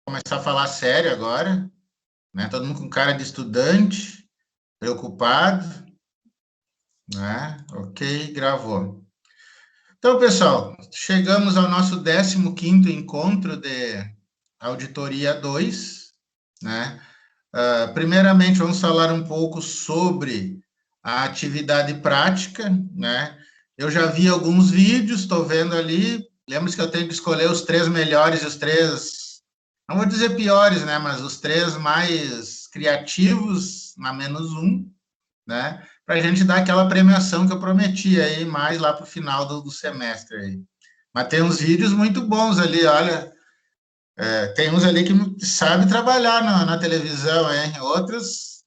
começar a falar sério agora, né? Todo mundo com cara de estudante, preocupado, né? Ok, gravou. Então, pessoal, chegamos ao nosso 15º encontro de Auditoria 2, né? Primeiramente, vamos falar um pouco sobre a atividade prática, né? Eu já vi alguns vídeos, estou vendo ali. Lembre-se que eu tenho que escolher os 3 melhores e os 3, não vou dizer piores, né? Mas os 3 mais criativos, na -1, né? Para a gente dar aquela premiação que eu prometi aí, mais lá para o final do semestre aí. Mas tem uns vídeos muito bons ali, olha. Tem uns ali que sabe trabalhar na televisão, hein? Outros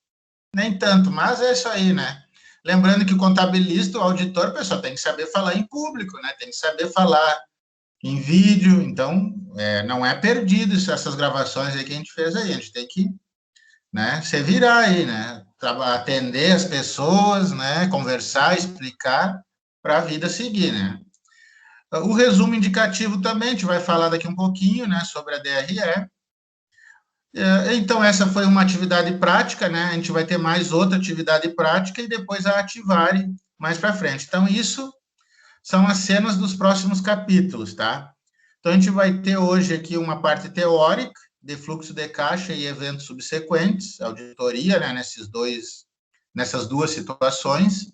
nem tanto, mas é isso aí, né? Lembrando que o contabilista, o auditor, pessoal, tem que saber falar em público, né? Tem que saber falar em vídeo, então não é perdido essas gravações aí que a gente fez aí, a gente tem que, né, se virar aí, né? Atender as pessoas, né? Conversar, explicar para a vida seguir, né? O resumo indicativo também, a gente vai falar daqui um pouquinho, né, sobre a DRE. Então, essa foi uma atividade prática, né? A gente vai ter mais outra atividade prática e depois a Ativare mais para frente. Então, isso são as cenas dos próximos capítulos, tá? Então, a gente vai ter hoje aqui uma parte teórica de fluxo de caixa e eventos subsequentes, auditoria, né, nessas duas situações.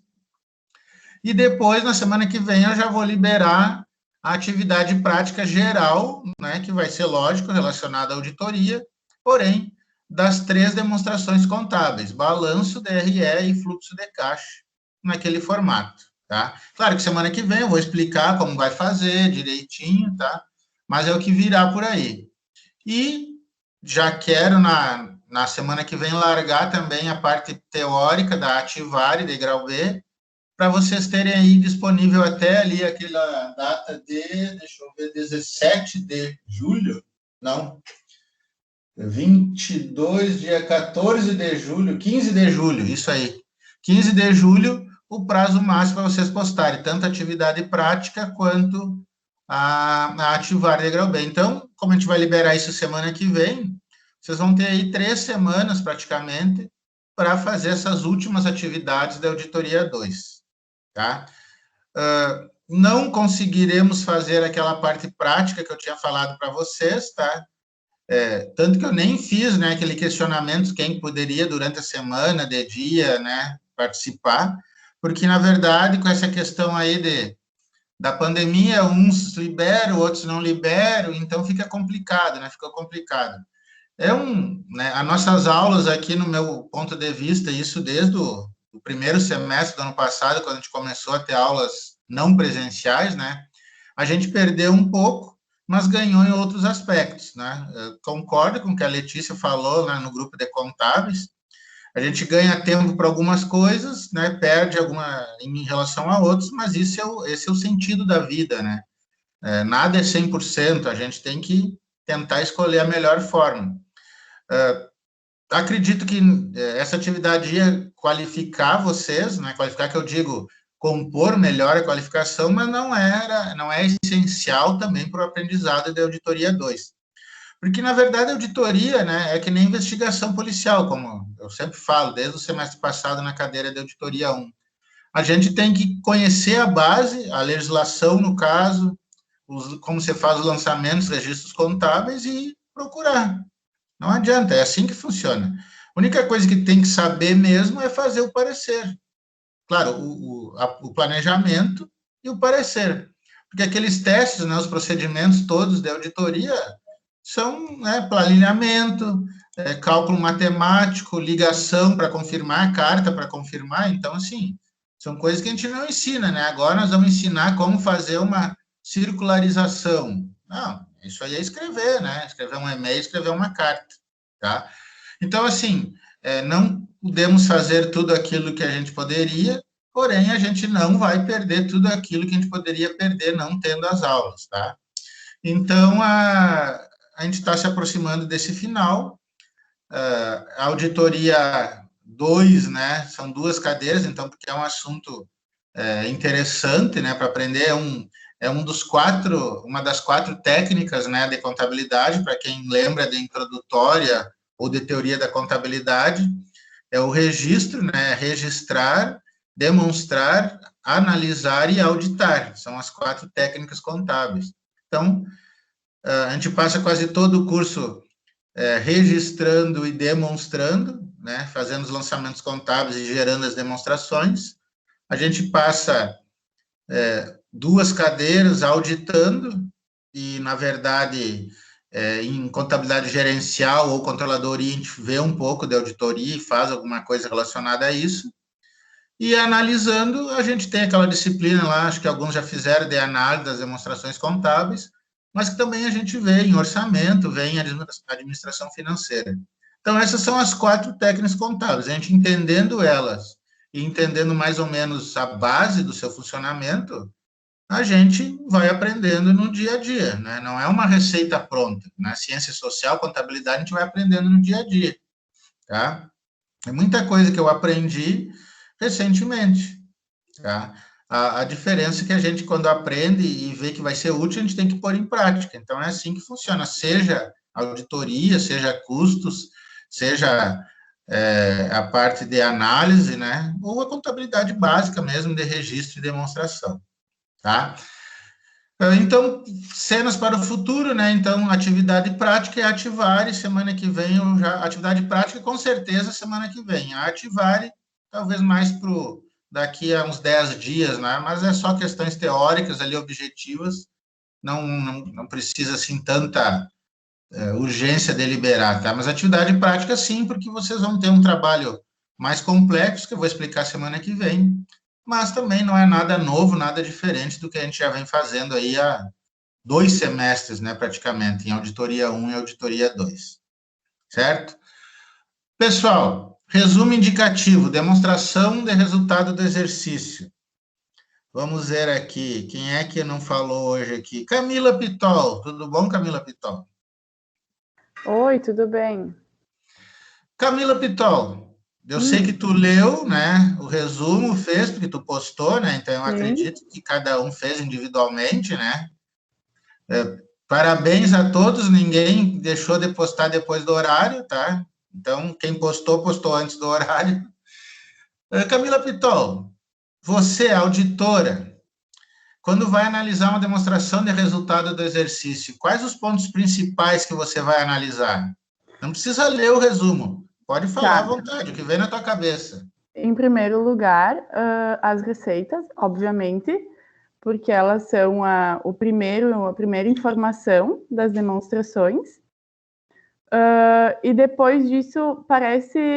E depois, na semana que vem, eu já vou liberar a atividade prática geral, né, que vai ser, lógico, relacionada à auditoria, porém, das 3 demonstrações contábeis, balanço, DRE e fluxo de caixa, naquele formato, tá? Claro que semana que vem eu vou explicar como vai fazer direitinho, tá? Mas é o que virá por aí. E já quero, na semana que vem, largar também a parte teórica da Ativare, de grau B, para vocês terem aí disponível até ali aquela data de, deixa eu ver, 17 de julho, não, 22, dia 14 de julho, 15 de julho, isso aí, 15 de julho, o prazo máximo para vocês postarem, tanto a atividade prática quanto a ativar de grau B. Então, como a gente vai liberar isso semana que vem, vocês vão ter aí 3 semanas, praticamente, para fazer essas últimas atividades da Auditoria 2. Tá? Não conseguiremos fazer aquela parte prática que eu tinha falado para vocês, tá? Tanto que eu nem fiz, né, aquele questionamento quem poderia durante a semana, de dia, né, participar, porque na verdade com essa questão aí da pandemia, uns liberam, outros não liberam, então fica complicado, né? Ficou complicado. Né, as nossas aulas aqui, no meu ponto de vista, isso desde o primeiro semestre do ano passado, quando a gente começou a ter aulas não presenciais, né? A gente perdeu um pouco, mas ganhou em outros aspectos, né? Eu concordo com o que a Letícia falou, né, no grupo de contábeis. A gente ganha tempo para algumas coisas, né? Perde alguma em relação a outros, mas esse é o sentido da vida, né? Nada é 100%, a gente tem que tentar escolher a melhor forma. Acredito que essa atividade ia qualificar vocês, né? Qualificar que eu digo compor melhor a qualificação, mas não é essencial também para o aprendizado de auditoria 2. Porque, na verdade, a auditoria, né, é que nem investigação policial, como eu sempre falo, desde o semestre passado na cadeira de auditoria 1. A gente tem que conhecer a base, a legislação, no caso, como você faz os lançamentos, registros contábeis e procurar. Não adianta, é assim que funciona. A única coisa que tem que saber mesmo é fazer o parecer. Claro, o planejamento e o parecer. Porque aqueles testes, né, os procedimentos todos de auditoria são, né, planejamento, cálculo matemático, ligação para confirmar, carta para confirmar. Então, assim, são coisas que a gente não ensina, né? Agora nós vamos ensinar como fazer uma circularização. Não, isso aí é escrever, né? Escrever um e-mail, escrever uma carta, tá? Então, assim, não podemos fazer tudo aquilo que a gente poderia, porém, a gente não vai perder tudo aquilo que a gente poderia perder não tendo as aulas, tá? Então, a gente está se aproximando desse final. A auditoria 2, né, são 2 cadeiras, então, porque é um assunto interessante, né, para aprender, é uma das 4 técnicas, né, de contabilidade, para quem lembra de introdutória ou de teoria da contabilidade, é o registro, né, registrar, demonstrar, analisar e auditar. São as 4 técnicas contábeis. Então, a gente passa quase todo o curso registrando e demonstrando, né, fazendo os lançamentos contábeis e gerando as demonstrações. A gente passa 2 cadeiras auditando, e, na verdade, em contabilidade gerencial ou controladoria, a gente vê um pouco de auditoria e faz alguma coisa relacionada a isso. E analisando, a gente tem aquela disciplina lá, acho que alguns já fizeram, de análise das demonstrações contábeis, mas que também a gente vê em orçamento, vê em administração financeira. Então, essas são as 4 técnicas contábeis. A gente entendendo elas e entendendo mais ou menos a base do seu funcionamento, a gente vai aprendendo no dia a dia, né? Não é uma receita pronta. Na ciência social, contabilidade, a gente vai aprendendo no dia a dia, tá? É muita coisa que eu aprendi recentemente, tá? A diferença é que a gente, quando aprende e vê que vai ser útil, a gente tem que pôr em prática. Então, é assim que funciona, seja auditoria, seja custos, seja a parte de análise, né? Ou a contabilidade básica mesmo, de registro e demonstração, tá? Então, cenas para o futuro, né? Então, atividade prática é ativar, e semana que vem eu já. Atividade prática, com certeza, semana que vem. A ativar, talvez mais para daqui a uns 10 dias, né? Mas é só questões teóricas ali, objetivas, não precisa assim tanta urgência de liberar, tá? Mas atividade prática, sim, porque vocês vão ter um trabalho mais complexo, que eu vou explicar semana que vem, mas também não é nada novo, nada diferente do que a gente já vem fazendo aí há 2 semestres, né, praticamente, em auditoria 1 e auditoria 2, certo? Pessoal, resumo indicativo, demonstração de resultado do exercício. Vamos ver aqui, quem é que não falou hoje aqui? Camila Pitol, tudo bom, Camila Pitol? Oi, tudo bem? Camila Pitol, eu sei que tu leu, né, o resumo, fez, porque tu postou, né, então eu Sim. acredito que cada um fez individualmente, né? Parabéns a todos, ninguém deixou de postar depois do horário, tá? Então, quem postou, postou antes do horário. Camila Pitol, você, auditora, quando vai analisar uma demonstração de resultado do exercício, quais os pontos principais que você vai analisar? Não precisa ler o resumo, pode falar à Tá. vontade, o que vem na tua cabeça. Em primeiro lugar, as receitas, obviamente, porque elas são a primeira informação das demonstrações. E depois disso, parece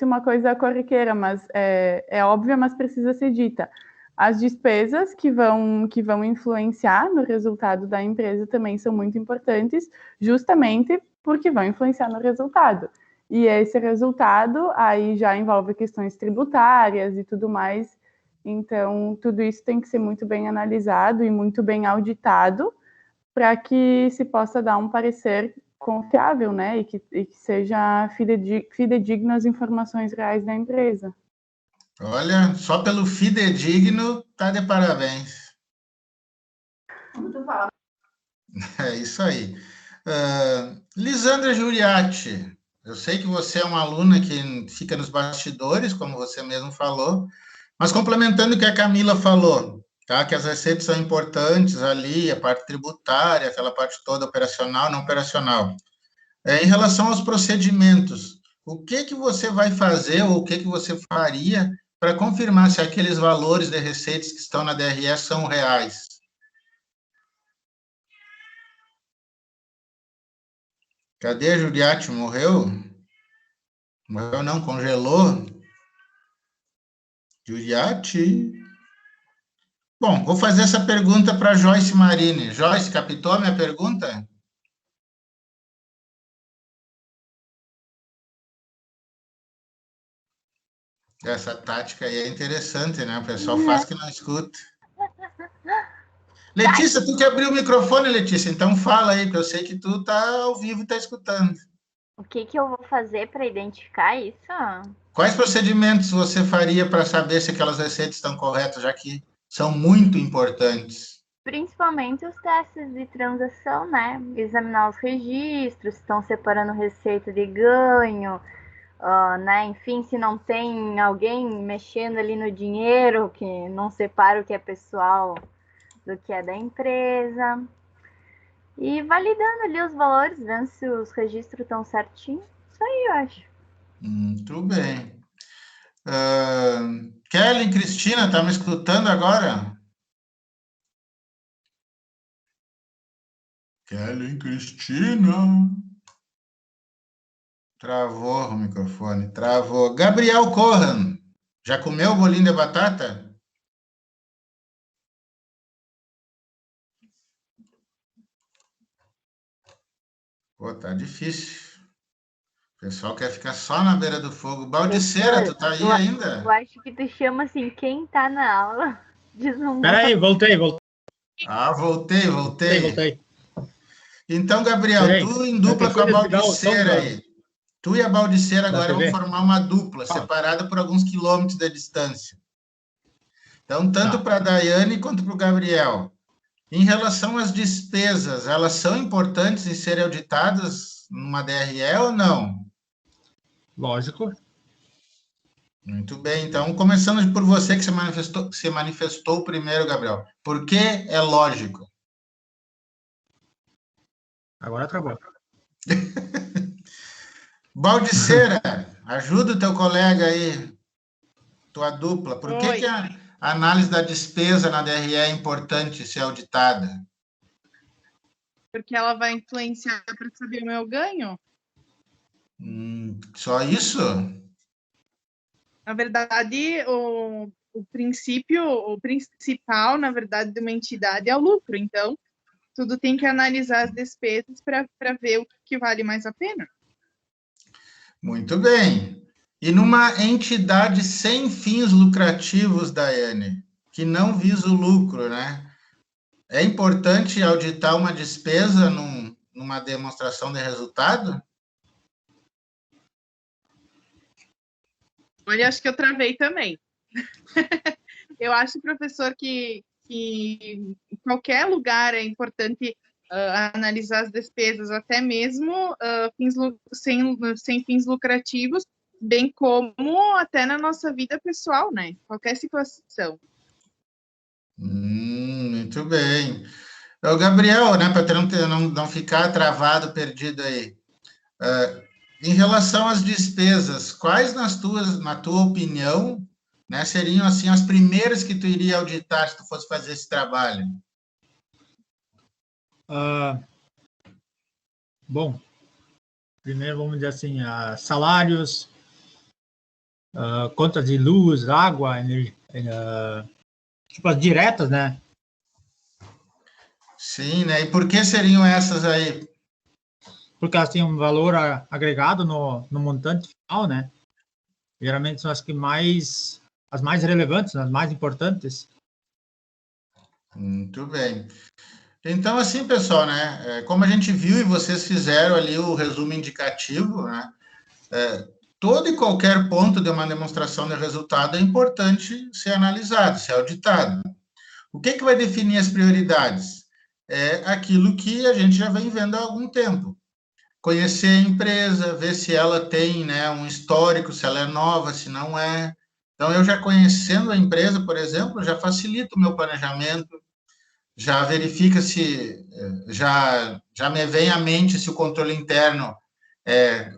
uma coisa corriqueira, mas é óbvia, mas precisa ser dita. As despesas que vão influenciar no resultado da empresa também são muito importantes, justamente porque vão influenciar no resultado. E esse resultado aí já envolve questões tributárias e tudo mais. Então, tudo isso tem que ser muito bem analisado e muito bem auditado para que se possa dar um parecer confiável, né? E que seja fidedigno às informações reais da empresa. Olha, só pelo fidedigno, tá de parabéns. Muito bom. É isso aí. Lisandra Giuriati, eu sei que você é uma aluna que fica nos bastidores, como você mesmo falou, mas complementando o que a Camila falou, tá? Que as receitas são importantes ali, a parte tributária, aquela parte toda operacional, não operacional. Em relação aos procedimentos, o que você vai fazer ou o que você faria para confirmar se aqueles valores de receitas que estão na DRE são reais? Cadê a Juliette? Morreu? Morreu não, congelou? Juliette? Bom, vou fazer essa pergunta para Joyce Marini. Joyce, captou a minha pergunta? Essa tática aí é interessante, né? O pessoal faz que não escuta. Letícia, tu que abriu o microfone, Letícia, então fala aí, porque eu sei que tu tá ao vivo e tá escutando. O que eu vou fazer para identificar isso? Quais procedimentos você faria para saber se aquelas receitas estão corretas, já que são muito importantes. Principalmente os testes de transação, né? Examinar os registros, se estão separando receita de ganho, né? Enfim, se não tem alguém mexendo ali no dinheiro, que não separa o que é pessoal do que é da empresa. E validando ali os valores, vendo se os registros estão certinhos. Isso aí, eu acho. Muito bem. Kelly, Cristina, tá me escutando agora? Kelly, Cristina. Travou o microfone, travou. Gabriel Corran, já comeu o bolinho de batata? Pô, tá difícil. O pessoal quer ficar só na beira do fogo. Baldiceira, tu tá aí ainda? Eu acho que tu chama assim, quem tá na aula. Peraí, voltei. Ah, voltei. Então, Gabriel, Peraí, tu em dupla com a Baldiceira aí. som Tu e a Baldiceira agora TV. vão formar uma dupla, separada por alguns quilômetros de distância. Então, tanto para a Daiane quanto para o Gabriel. Em relação às despesas, elas são importantes em serem auditadas numa DRE ou não? Lógico. Muito bem. Então, começando por você que se manifestou primeiro, Gabriel. Por que é lógico? Agora travou. Baldiceira, ajuda o teu colega aí, tua dupla. Por Oi. que a análise da despesa na DRE é importante ser auditada? Porque ela vai influenciar para saber o meu ganho. Só isso? Na verdade, o principal, na verdade, de uma entidade é o lucro. Então, tudo tem que analisar as despesas para ver o que vale mais a pena. Muito bem. E numa entidade sem fins lucrativos, Daiane, que não visa o lucro, né? É importante auditar uma despesa numa demonstração de resultado? Olha, acho que eu travei também. Eu acho, professor, que em qualquer lugar é importante analisar as despesas, até mesmo sem fins lucrativos, bem como até na nossa vida pessoal, né? Qualquer situação. Muito bem. O Gabriel, né, para não ficar travado, perdido aí. Em relação às despesas, quais na tua opinião, né, seriam assim as primeiras que tu iria auditar se tu fosse fazer esse trabalho? Bom, primeiro vamos dizer assim, salários, contas de luz, água, energia, tipo as diretas, né? Sim, né? E por que seriam essas aí? Porque elas têm um valor agregado no montante final, né? Geralmente são as mais relevantes, as mais importantes. Muito bem. Então, assim, pessoal, né? Como a gente viu e vocês fizeram ali o resumo indicativo, né? Todo e qualquer ponto de uma demonstração de resultado é importante ser analisado, ser auditado. O que vai definir as prioridades? É aquilo que a gente já vem vendo há algum tempo. Conhecer a empresa, ver se ela tem, né, um histórico, se ela é nova, se não é. Então, eu já conhecendo a empresa, por exemplo, já facilita o meu planejamento, já verifica se já me vem à mente se o controle interno é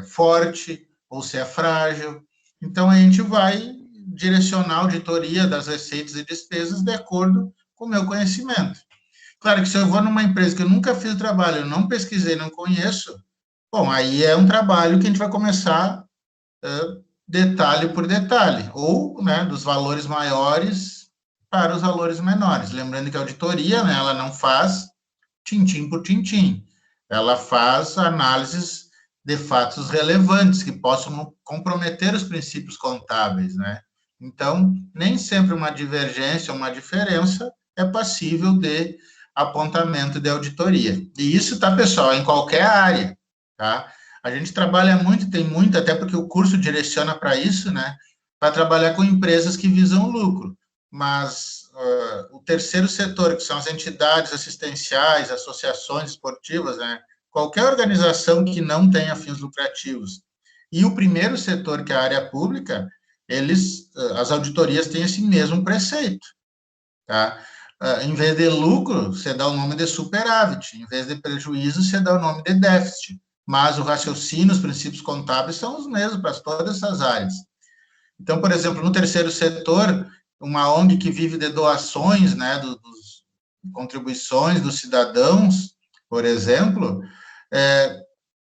forte ou se é frágil. Então, a gente vai direcionar a auditoria das receitas e despesas de acordo com o meu conhecimento. Claro que se eu vou numa empresa que eu nunca fiz o trabalho, eu não pesquisei, não conheço, bom, aí é um trabalho que a gente vai começar detalhe por detalhe, ou, né, dos valores maiores para os valores menores. Lembrando que a auditoria, né, ela não faz tintim por tintim, ela faz análises de fatos relevantes que possam comprometer os princípios contábeis, né? Então, nem sempre uma divergência, uma diferença é passível de apontamento de auditoria. E isso, tá, pessoal, em qualquer área, tá? A gente trabalha muito, tem muito, até porque o curso direciona para isso, né? Para trabalhar com empresas que visam lucro. mas o terceiro setor, que são as entidades assistenciais, associações esportivas, né, qualquer organização que não tenha fins lucrativos, e o primeiro setor, que é a área pública, as auditorias têm esse mesmo preceito, tá? Em vez de lucro, você dá o nome de superávit, em vez de prejuízo, você dá o nome de déficit, mas o raciocínio, os princípios contábeis são os mesmos para todas essas áreas. Então, por exemplo, no terceiro setor, uma ONG que vive de doações, né, dos contribuições dos cidadãos, por exemplo,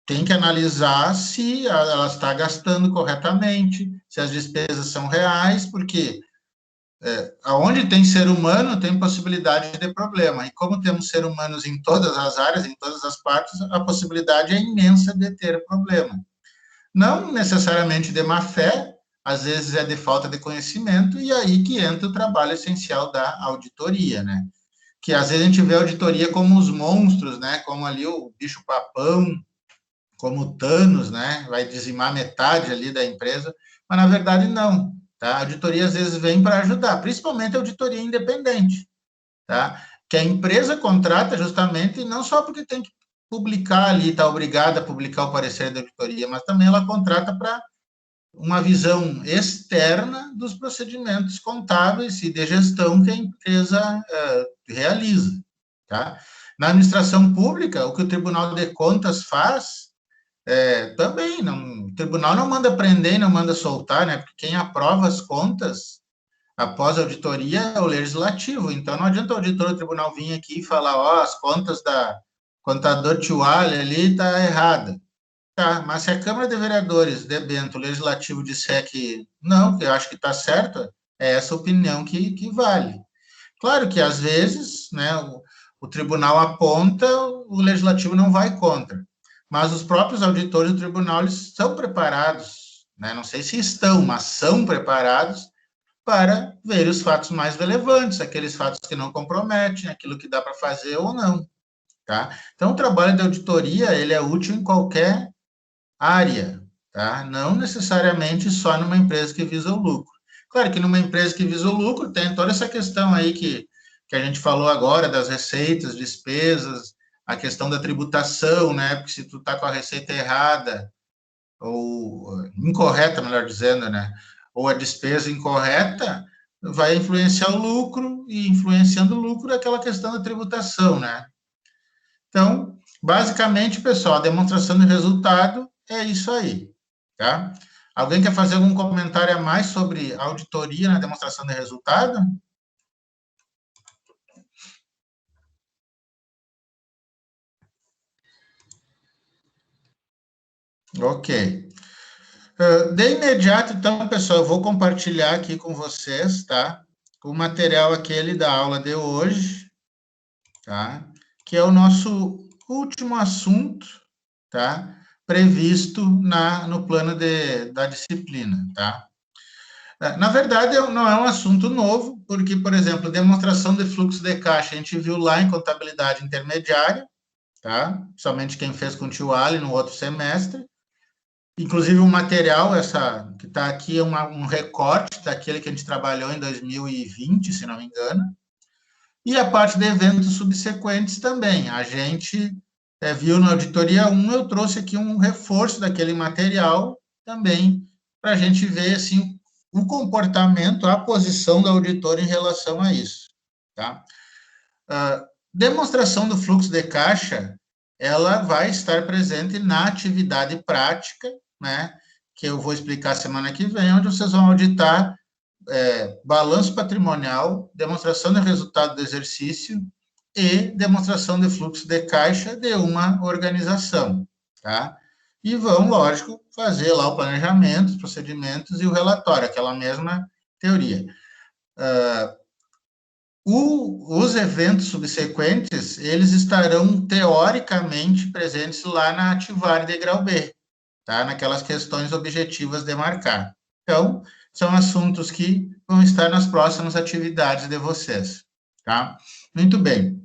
tem que analisar se ela está gastando corretamente, se as despesas são reais, porque aonde tem ser humano, tem possibilidade de problema. E como temos ser humanos em todas as áreas, em todas as partes, a possibilidade é imensa de ter problema. Não necessariamente de má fé, às vezes é de falta de conhecimento, e aí que entra o trabalho essencial da auditoria, né? Que às vezes a gente vê a auditoria como os monstros, né? Como ali o bicho-papão, como o Thanos, né? Vai dizimar metade ali da empresa, mas na verdade não, tá? A auditoria às vezes vem para ajudar, principalmente a auditoria independente, tá? Que a empresa contrata justamente não só porque tem que publicar ali, está obrigada a publicar o parecer da auditoria, mas também ela contrata para uma visão externa dos procedimentos contábeis e de gestão que a empresa realiza, tá? Na administração pública, o que o Tribunal de Contas faz, também, o tribunal não manda prender, não manda soltar, né? Porque quem aprova as contas após a auditoria é o legislativo, então não adianta o auditor do tribunal vir aqui e falar, as contas da contador Tchualha ali tá errada. Tá, mas se a Câmara de Vereadores de Bento, o Legislativo, disser que não, que eu acho que está certo, é essa opinião que vale. Claro que, às vezes, né, o tribunal aponta, o Legislativo não vai contra. Mas os próprios auditores do tribunal, eles estão preparados, né, não sei se estão, mas são preparados para ver os fatos mais relevantes, aqueles fatos que não comprometem, aquilo que dá para fazer ou não. Tá? Então, o trabalho da auditoria, ele é útil em qualquer área, tá? Não necessariamente só numa empresa que visa o lucro. Claro que numa empresa que visa o lucro tem toda essa questão aí que a gente falou agora, das receitas, despesas, a questão da tributação, né? Porque se tu tá com a receita errada, ou incorreta, melhor dizendo, né? Ou a despesa incorreta, vai influenciar o lucro, e influenciando o lucro é aquela questão da tributação, né? Então, basicamente, pessoal, a demonstração de resultado é isso aí, tá? Alguém quer fazer algum comentário a mais sobre auditoria na demonstração de resultado? Ok. De imediato, então, pessoal, eu vou compartilhar aqui com vocês, tá? O material aquele da aula de hoje, tá? Que é o nosso último assunto, tá? Previsto no plano da disciplina, tá? Na verdade, não é um assunto novo, porque, por exemplo, demonstração de fluxo de caixa, a gente viu lá em contabilidade intermediária, tá? Somente quem fez com o tio Ali no outro semestre. Inclusive, o material, que está aqui, é um recorte daquele que a gente trabalhou em 2020, se não me engano. E a parte de eventos subsequentes também. A gente viu na auditoria 1, eu trouxe aqui um reforço daquele material também, para a gente ver, assim, o comportamento, a posição do auditor em relação a isso, tá? Demonstração do fluxo de caixa, ela vai estar presente na atividade prática, né, que eu vou explicar semana que vem, onde vocês vão auditar balanço patrimonial, demonstração de resultado do exercício e demonstração de fluxo de caixa de uma organização, tá? E vão, lógico, fazer lá o planejamento, os procedimentos e o relatório, aquela mesma teoria. Os eventos subsequentes, eles estarão teoricamente presentes lá na atividade de grau B, tá? Naquelas questões objetivas de marcar. Então, são assuntos que vão estar nas próximas atividades de vocês, tá? Muito bem.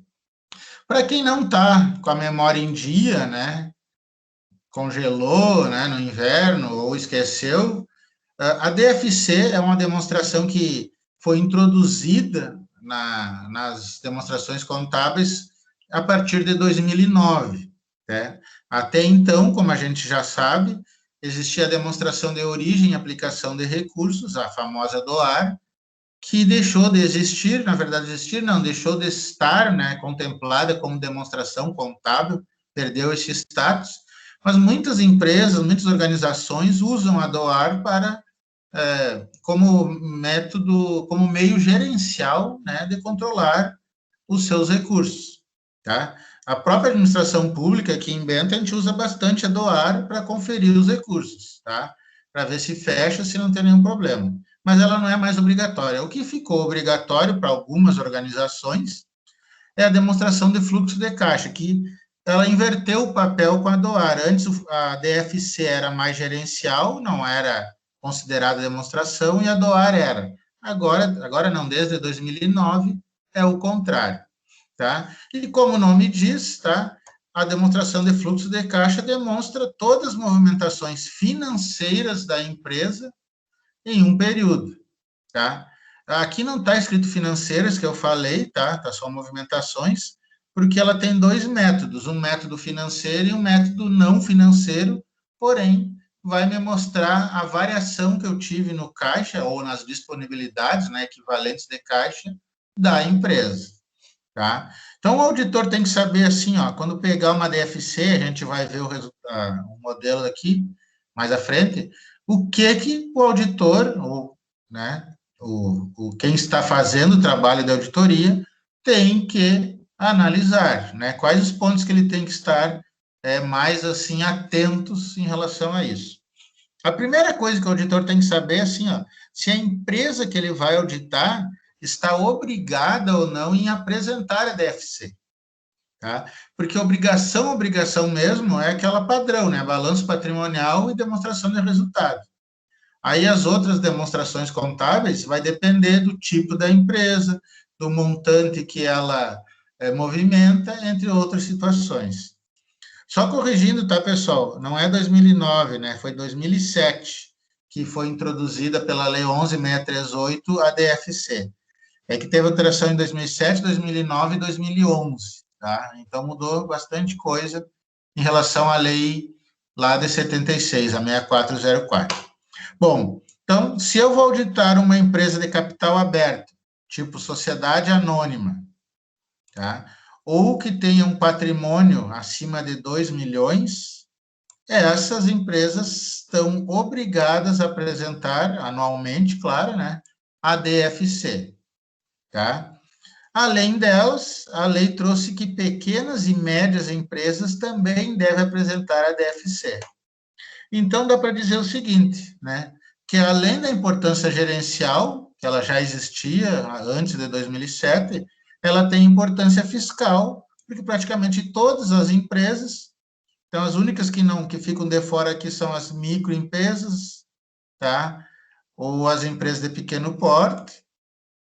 Para quem não está com a memória em dia, né, congelou, né, no inverno ou esqueceu, a DFC é uma demonstração que foi introduzida nas demonstrações contábeis a partir de 2009. Né? Até então, como a gente já sabe, existia a demonstração de origem e aplicação de recursos, a famosa DOAR, que deixou de existir, na verdade, deixou de estar, né, contemplada como demonstração contábil, perdeu esse status, mas muitas empresas, muitas organizações usam a DOAR como método, como meio gerencial, né, de controlar os seus recursos, tá? A própria administração pública aqui em Bento, a gente usa bastante a DOAR para conferir os recursos, tá? Para ver se fecha, se não tem nenhum problema. Mas ela não é mais obrigatória. O que ficou obrigatório para algumas organizações é a demonstração de fluxo de caixa, que ela inverteu o papel com a DOAR. Antes, a DFC era mais gerencial, não era considerada demonstração, e a DOAR era. Agora não, desde 2009, é o contrário. Tá? E como o nome diz, tá? A demonstração de fluxo de caixa demonstra todas as movimentações financeiras da empresa em um período. Tá? Aqui não está escrito financeiras, que eu falei, tá? Tá só movimentações, porque ela tem dois métodos, um método financeiro e um método não financeiro, porém, vai me mostrar a variação que eu tive no caixa, ou nas disponibilidades, né, equivalentes de caixa, da empresa. Tá? Então, o auditor tem que saber, assim, ó, quando pegar uma DFC, a gente vai ver o modelo aqui, mais à frente, o que o auditor, né, quem está fazendo o trabalho de auditoria, tem que analisar, né, quais os pontos que ele tem que estar mais, assim, atentos em relação a isso. A primeira coisa que o auditor tem que saber, assim, ó, se a empresa que ele vai auditar está obrigada ou não em apresentar a DFC, tá? Porque obrigação mesmo é aquela padrão, né? Balanço patrimonial e demonstração de resultado. Aí as outras demonstrações contábeis vai depender do tipo da empresa, do montante que ela movimenta, entre outras situações. Só corrigindo, tá, pessoal? Não é 2009, né? Foi 2007 que foi introduzida pela Lei 11.638 a DFC. É que teve alteração em 2007, 2009 e 2011, tá? Então, mudou bastante coisa em relação à lei lá de 76, a 6404. Bom, então, se eu vou auditar uma empresa de capital aberto, tipo sociedade anônima, tá? Ou que tenha um patrimônio acima de 2 milhões, essas empresas estão obrigadas a apresentar anualmente, claro, né, a DFC. Tá? Além delas, a lei trouxe que pequenas e médias empresas também devem apresentar a DFC. Então, dá para dizer o seguinte, né? Que além da importância gerencial, que ela já existia antes de 2007, ela tem importância fiscal, porque praticamente todas as empresas, então as únicas que ficam de fora aqui são as microempresas, tá? Ou as empresas de pequeno porte.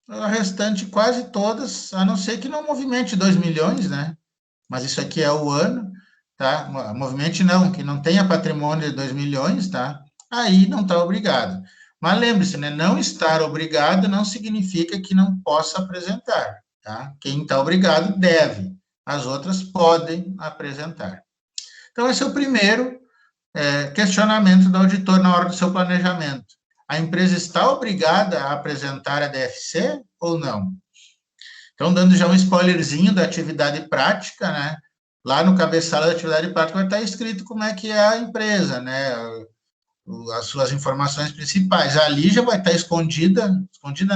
A restante, quase todas, a não ser que não movimente 2 milhões, né? Mas isso aqui é o ano, tá? Movimente não, que não tenha patrimônio de 2 milhões, tá? Aí não está obrigado. Mas lembre-se, né? Não estar obrigado não significa que não possa apresentar, tá? Quem está obrigado deve, as outras podem apresentar. Então, esse é o primeiro questionamento do auditor na hora do seu planejamento. A empresa está obrigada a apresentar a DFC ou não? Então, dando já um spoilerzinho da atividade prática, né? Lá no cabeçalho da atividade prática vai estar escrito como é que é a empresa, né? As suas informações principais. Ali já vai estar escondida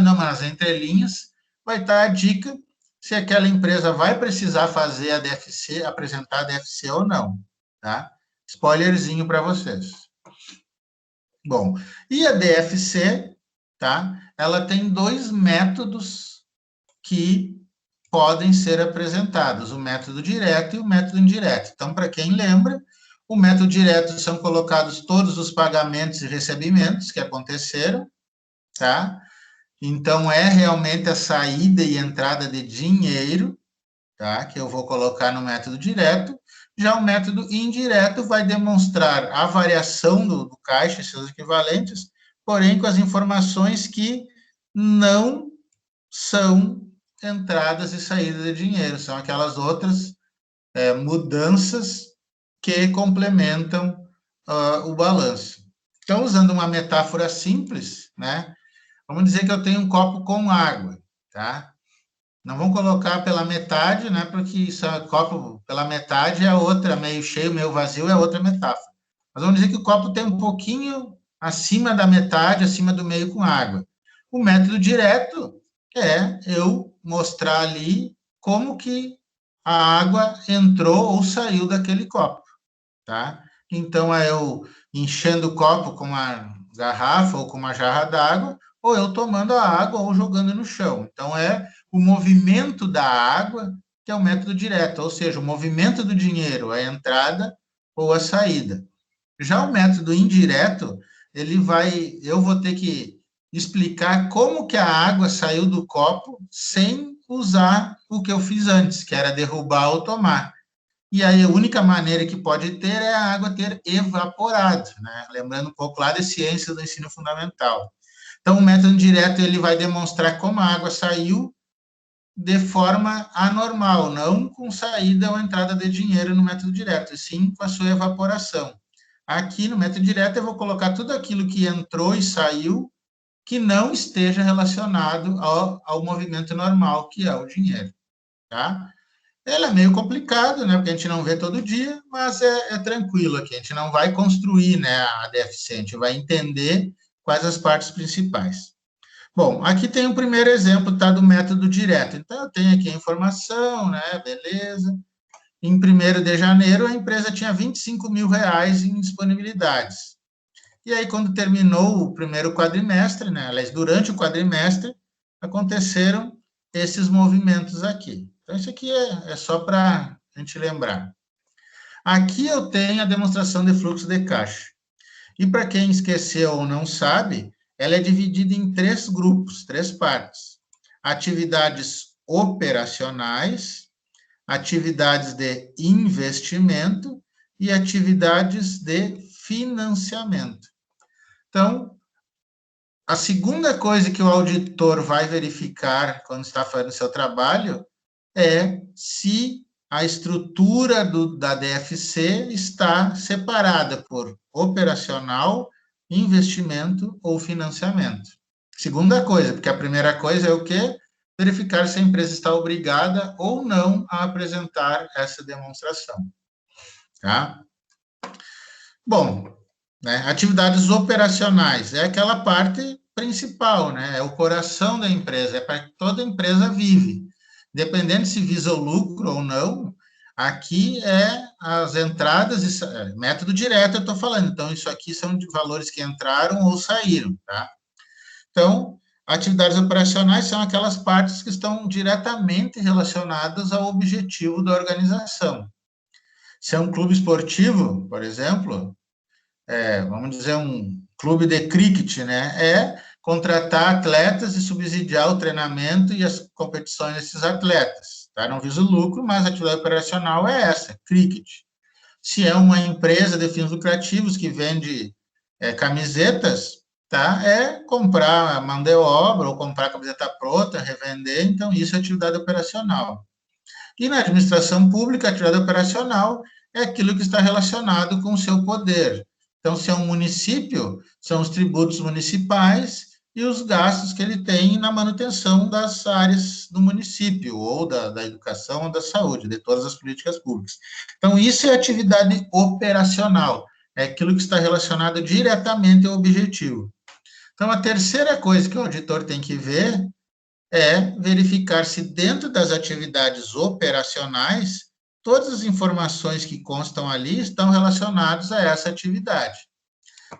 não, mas nas entrelinhas, vai estar a dica se aquela empresa vai precisar fazer a DFC, apresentar a DFC ou não, tá? Spoilerzinho para vocês. Bom, e a DFC, tá? Ela tem dois métodos que podem ser apresentados, o método direto e o método indireto. Então, para quem lembra, o método direto são colocados todos os pagamentos e recebimentos que aconteceram, tá? Então, é realmente a saída e entrada de dinheiro, tá? Que eu vou colocar no método direto. Já o método indireto vai demonstrar a variação do caixa e seus equivalentes, porém com as informações que não são entradas e saídas de dinheiro, são aquelas outras mudanças que complementam o balanço. Então, usando uma metáfora simples, né? Vamos dizer que eu tenho um copo com água, tá? Não vamos colocar pela metade, né? Porque isso é copo pela metade é outra, meio cheio, meio vazio é outra metáfora. Mas vamos dizer que o copo tem um pouquinho acima da metade, acima do meio com água. O método direto é eu mostrar ali como que a água entrou ou saiu daquele copo, tá? Então, é eu enchendo o copo com uma garrafa ou com uma jarra d'água, ou eu tomando a água ou jogando no chão. Então, é o movimento da água que é o método direto, ou seja, o movimento do dinheiro, a entrada ou a saída. Já o método indireto, eu vou ter que explicar como que a água saiu do copo sem usar o que eu fiz antes, que era derrubar ou tomar. E aí a única maneira que pode ter é a água ter evaporado, né? Lembrando um pouco lá das ciências do ensino fundamental. Então, o método direto ele vai demonstrar como a água saiu de forma anormal, não com saída ou entrada de dinheiro no método direto, e sim com a sua evaporação. Aqui no método direto eu vou colocar tudo aquilo que entrou e saiu que não esteja relacionado ao movimento normal, que é o dinheiro, tá? Ela é meio complicado, né? Porque a gente não vê todo dia, mas é tranquilo aqui. A gente não vai construir, né, a DFC, a gente vai entender quais as partes principais. Bom, aqui tem o primeiro exemplo, tá, do método direto. Então, eu tenho aqui a informação, né, beleza. Em 1º de janeiro, a empresa tinha R$25 mil em disponibilidades. E aí, quando terminou o primeiro quadrimestre, né, aliás, durante o quadrimestre, aconteceram esses movimentos aqui. Então, isso aqui é só para a gente lembrar. Aqui eu tenho a demonstração de fluxo de caixa. E para quem esqueceu ou não sabe, ela é dividida em 3 grupos, 3 partes. Atividades operacionais, atividades de investimento e atividades de financiamento. Então, a segunda coisa que o auditor vai verificar quando está fazendo o seu trabalho é se a estrutura da DFC está separada por operacional, investimento ou financiamento. Segunda coisa, porque a primeira coisa é o quê? Verificar se a empresa está obrigada ou não a apresentar essa demonstração. Tá? Bom, né, atividades operacionais é aquela parte principal, né? É o coração da empresa, é para que toda empresa vive. Dependendo se visa o lucro ou não, aqui é as entradas, método direto eu estou falando, então isso aqui são de valores que entraram ou saíram, tá? Então, atividades operacionais são aquelas partes que estão diretamente relacionadas ao objetivo da organização. Se é um clube esportivo, por exemplo, vamos dizer, um clube de cricket, né? É contratar atletas e subsidiar o treinamento e as competições desses atletas. Tá? Não visa o lucro, mas a atividade operacional é essa, cricket. Se é uma empresa de fins lucrativos que vende camisetas, tá? É comprar mão de obra ou comprar camiseta pronta, revender, então isso é atividade operacional. E na administração pública, a atividade operacional é aquilo que está relacionado com o seu poder. Então, se é um município, são os tributos municipais e os gastos que ele tem na manutenção das áreas do município, ou da educação ou da saúde, de todas as políticas públicas. Então, isso é atividade operacional, é aquilo que está relacionado diretamente ao objetivo. Então, a terceira coisa que o auditor tem que ver é verificar se dentro das atividades operacionais, todas as informações que constam ali estão relacionadas a essa atividade.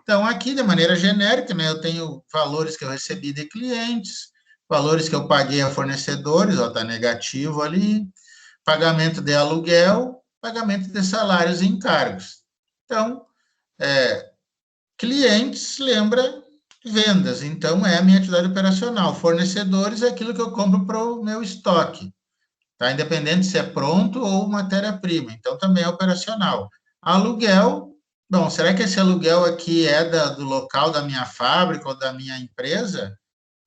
Então, aqui, de maneira genérica, né, eu tenho valores que eu recebi de clientes, valores que eu paguei a fornecedores, está negativo ali, pagamento de aluguel, pagamento de salários e encargos. Então, clientes lembra vendas, então é a minha atividade operacional. Fornecedores é aquilo que eu compro para o meu estoque, tá? Independente se é pronto ou matéria-prima, então também é operacional. Aluguel, bom, será que esse aluguel aqui é do local da minha fábrica ou da minha empresa?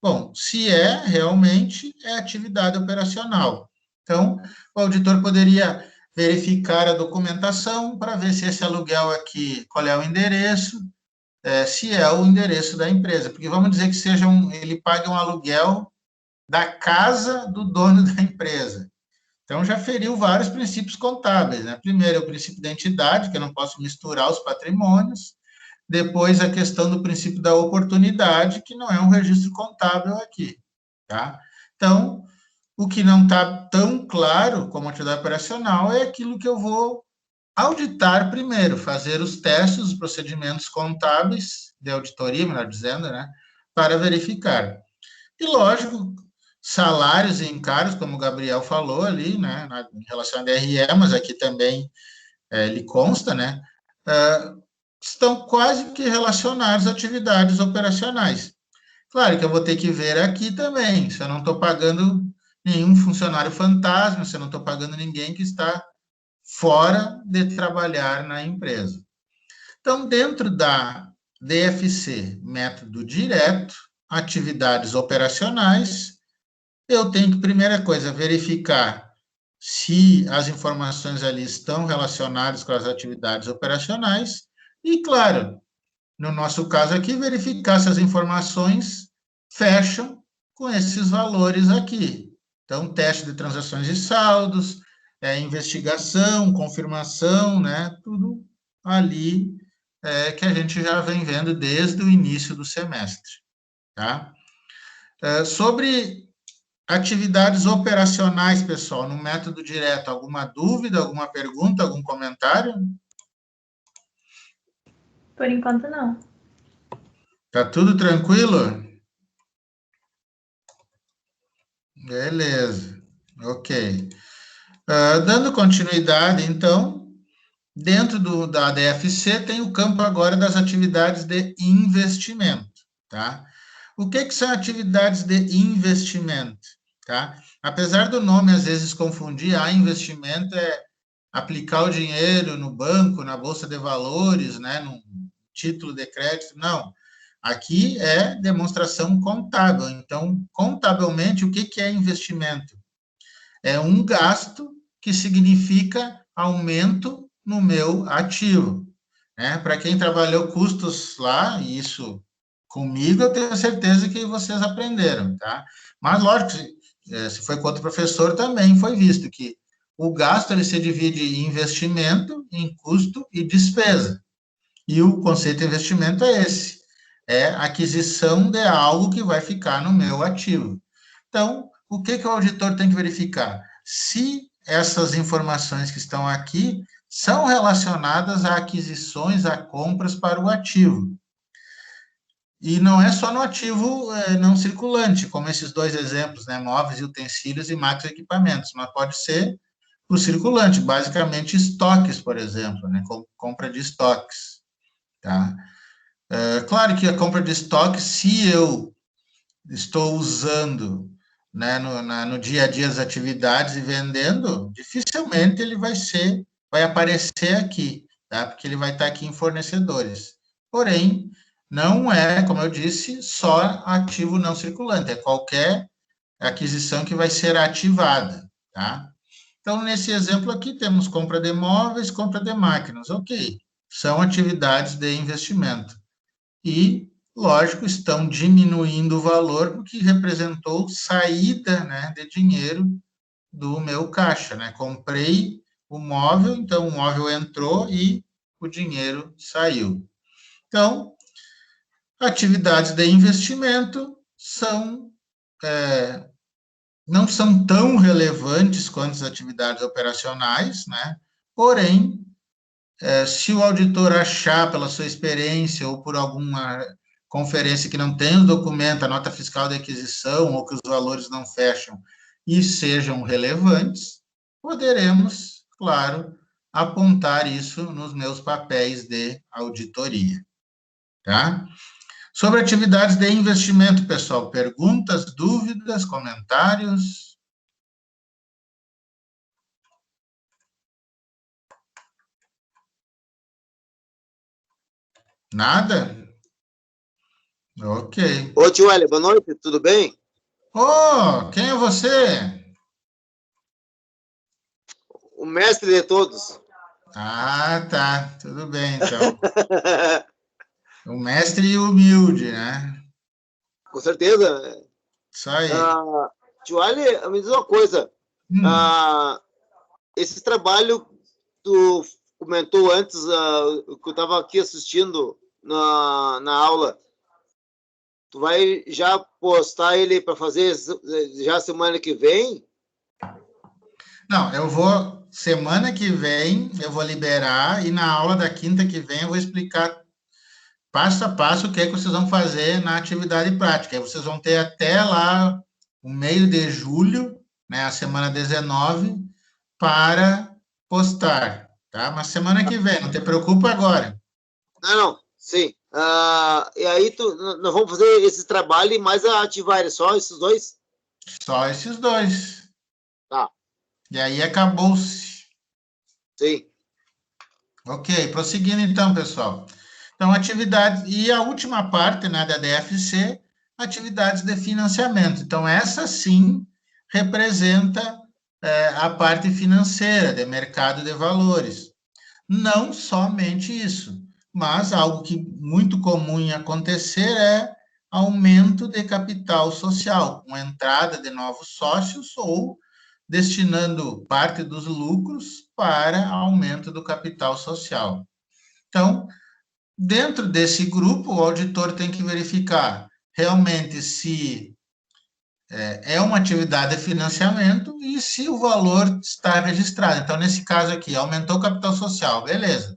Bom, se é, realmente é atividade operacional. Então, o auditor poderia verificar a documentação para ver se esse aluguel aqui, qual é o endereço, se é o endereço da empresa. Porque vamos dizer que ele pague um aluguel da casa do dono da empresa. Então, já feriu vários princípios contábeis, né? Primeiro, é o princípio da entidade, que eu não posso misturar os patrimônios. Depois, a questão do princípio da oportunidade, que não é um registro contábil aqui, tá? Então, o que não está tão claro como atividade operacional é aquilo que eu vou auditar primeiro, fazer os testes, os procedimentos contábeis, de auditoria, melhor dizendo, né? Para verificar. E, lógico, salários e encargos, como o Gabriel falou ali, né? Em relação à DRE, mas aqui também ele consta, né? Estão quase que relacionados a atividades operacionais. Claro que eu vou ter que ver aqui também, se eu não estou pagando nenhum funcionário fantasma, se eu não estou pagando ninguém que está fora de trabalhar na empresa. Então, dentro da DFC, método direto, atividades operacionais, eu tenho que, primeira coisa, verificar se as informações ali estão relacionadas com as atividades operacionais e, claro, no nosso caso aqui, verificar se as informações fecham com esses valores aqui. Então, teste de transações e saldos, investigação, confirmação, né? Tudo ali que a gente já vem vendo desde o início do semestre, tá? Sobre atividades operacionais, pessoal, no método direto, alguma dúvida, alguma pergunta, algum comentário? Por enquanto, não. Tá tudo tranquilo? Beleza, ok. Dando continuidade, então, dentro da DFC tem o campo agora das atividades de investimento, tá? O que são atividades de investimento, tá? Apesar do nome às vezes confundir, investimento é aplicar o dinheiro no banco, na bolsa de valores, né, num título de crédito, não. Aqui é demonstração contábil. Então, contabilmente, o que é investimento? É um gasto que significa aumento no meu ativo. Né? Para quem trabalhou custos lá, e isso comigo, eu tenho certeza que vocês aprenderam, tá? Mas, lógico, se foi com outro professor, também foi visto que o gasto ele se divide em investimento, em custo e despesa. E o conceito de investimento é esse: é aquisição de algo que vai ficar no meu ativo. Então, o que o auditor tem que verificar? Se essas informações que estão aqui são relacionadas a aquisições, a compras para o ativo. E não é só no ativo não circulante, como esses dois exemplos, né, móveis e utensílios e máquinas e equipamentos, mas pode ser o circulante, basicamente estoques, por exemplo, né, compra de estoques. Tá? Claro que a compra de estoque, se eu estou usando né, no dia a dia das atividades e vendendo, dificilmente ele vai aparecer aqui, tá? Porque ele vai estar aqui em fornecedores. Porém, não é, como eu disse, só ativo não circulante, é qualquer aquisição que vai ser ativada, tá? Então, nesse exemplo aqui, temos compra de móveis, compra de máquinas, ok. São atividades de investimento. E, lógico, estão diminuindo o valor, porque representou saída né, de dinheiro do meu caixa. Né? Comprei o móvel, então o móvel entrou e o dinheiro saiu. Então, atividades de investimento não são tão relevantes quanto as atividades operacionais, né? Porém, se o auditor achar, pela sua experiência ou por alguma conferência que não tem o documento, a nota fiscal de aquisição, ou que os valores não fecham e sejam relevantes, poderemos, claro, apontar isso nos meus papéis de auditoria. Tá? Sobre atividades de investimento, pessoal, perguntas, dúvidas, comentários? Nada? Ok. Ô, tio Hélio, boa noite, tudo bem? Quem é você? O mestre de todos. Ah, tá. Tudo bem, então. O mestre e o humilde, né? Com certeza. Isso aí. Tio Hélio, me diz uma coisa. Esse trabalho, tu comentou antes, que eu estava aqui assistindo na aula, tu vai já postar ele para fazer já semana que vem? Não, eu vou, semana que vem, eu vou liberar, e na aula da quinta que vem eu vou explicar passo a passo o que é que vocês vão fazer na atividade prática. Aí vocês vão ter até lá o meio de julho, né, a semana 19, para postar, tá? Mas semana que vem, não te preocupa agora. Não, sim. E aí nós vamos fazer esse trabalho e mais a ativar, só esses dois? Só esses dois. Tá. E aí acabou-se. Sim. Ok, prosseguindo então, pessoal. Então, atividades, e a última parte, né, da DFC, atividades de financiamento. Então, essa sim representa a parte financeira, de mercado de valores. Não somente isso, mas algo que muito comum em acontecer é aumento de capital social, com entrada de novos sócios ou destinando parte dos lucros para aumento do capital social. Então, dentro desse grupo, o auditor tem que verificar realmente se é uma atividade de financiamento e se o valor está registrado. Então, nesse caso aqui, aumentou o capital social, beleza.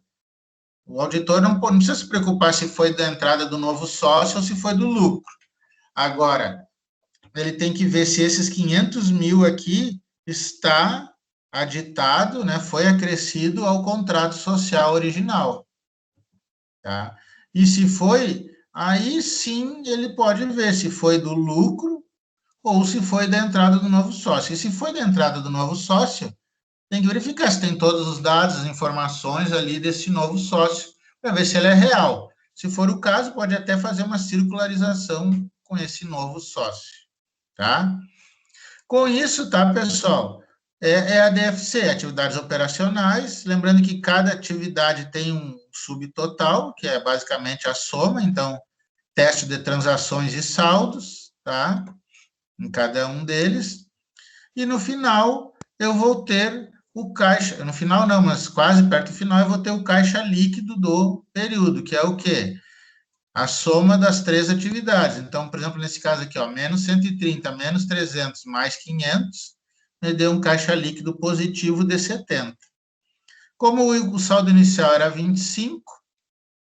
O auditor não precisa se preocupar se foi da entrada do novo sócio ou se foi do lucro. Agora, ele tem que ver se esses 500 mil aqui está aditado, né, foi acrescido ao contrato social original. Tá? E se foi, aí sim ele pode ver se foi do lucro ou se foi da entrada do novo sócio. E se foi da entrada do novo sócio, tem que verificar se tem todos os dados, as informações ali desse novo sócio, para ver se ele é real. Se for o caso, pode até fazer uma circularização com esse novo sócio, tá? Com isso, tá, pessoal? É a DFC, atividades operacionais. Lembrando que cada atividade tem um subtotal, que é basicamente a soma, então, teste de transações e saldos, tá? Em cada um deles. E no final, eu vou ter o caixa, no final não, mas quase perto do final, eu vou ter o caixa líquido do período, que é o quê? A soma das três atividades. Então, por exemplo, nesse caso aqui, ó, menos 130, menos 300, mais 500, me deu um caixa líquido positivo de 70. Como o saldo inicial era 25,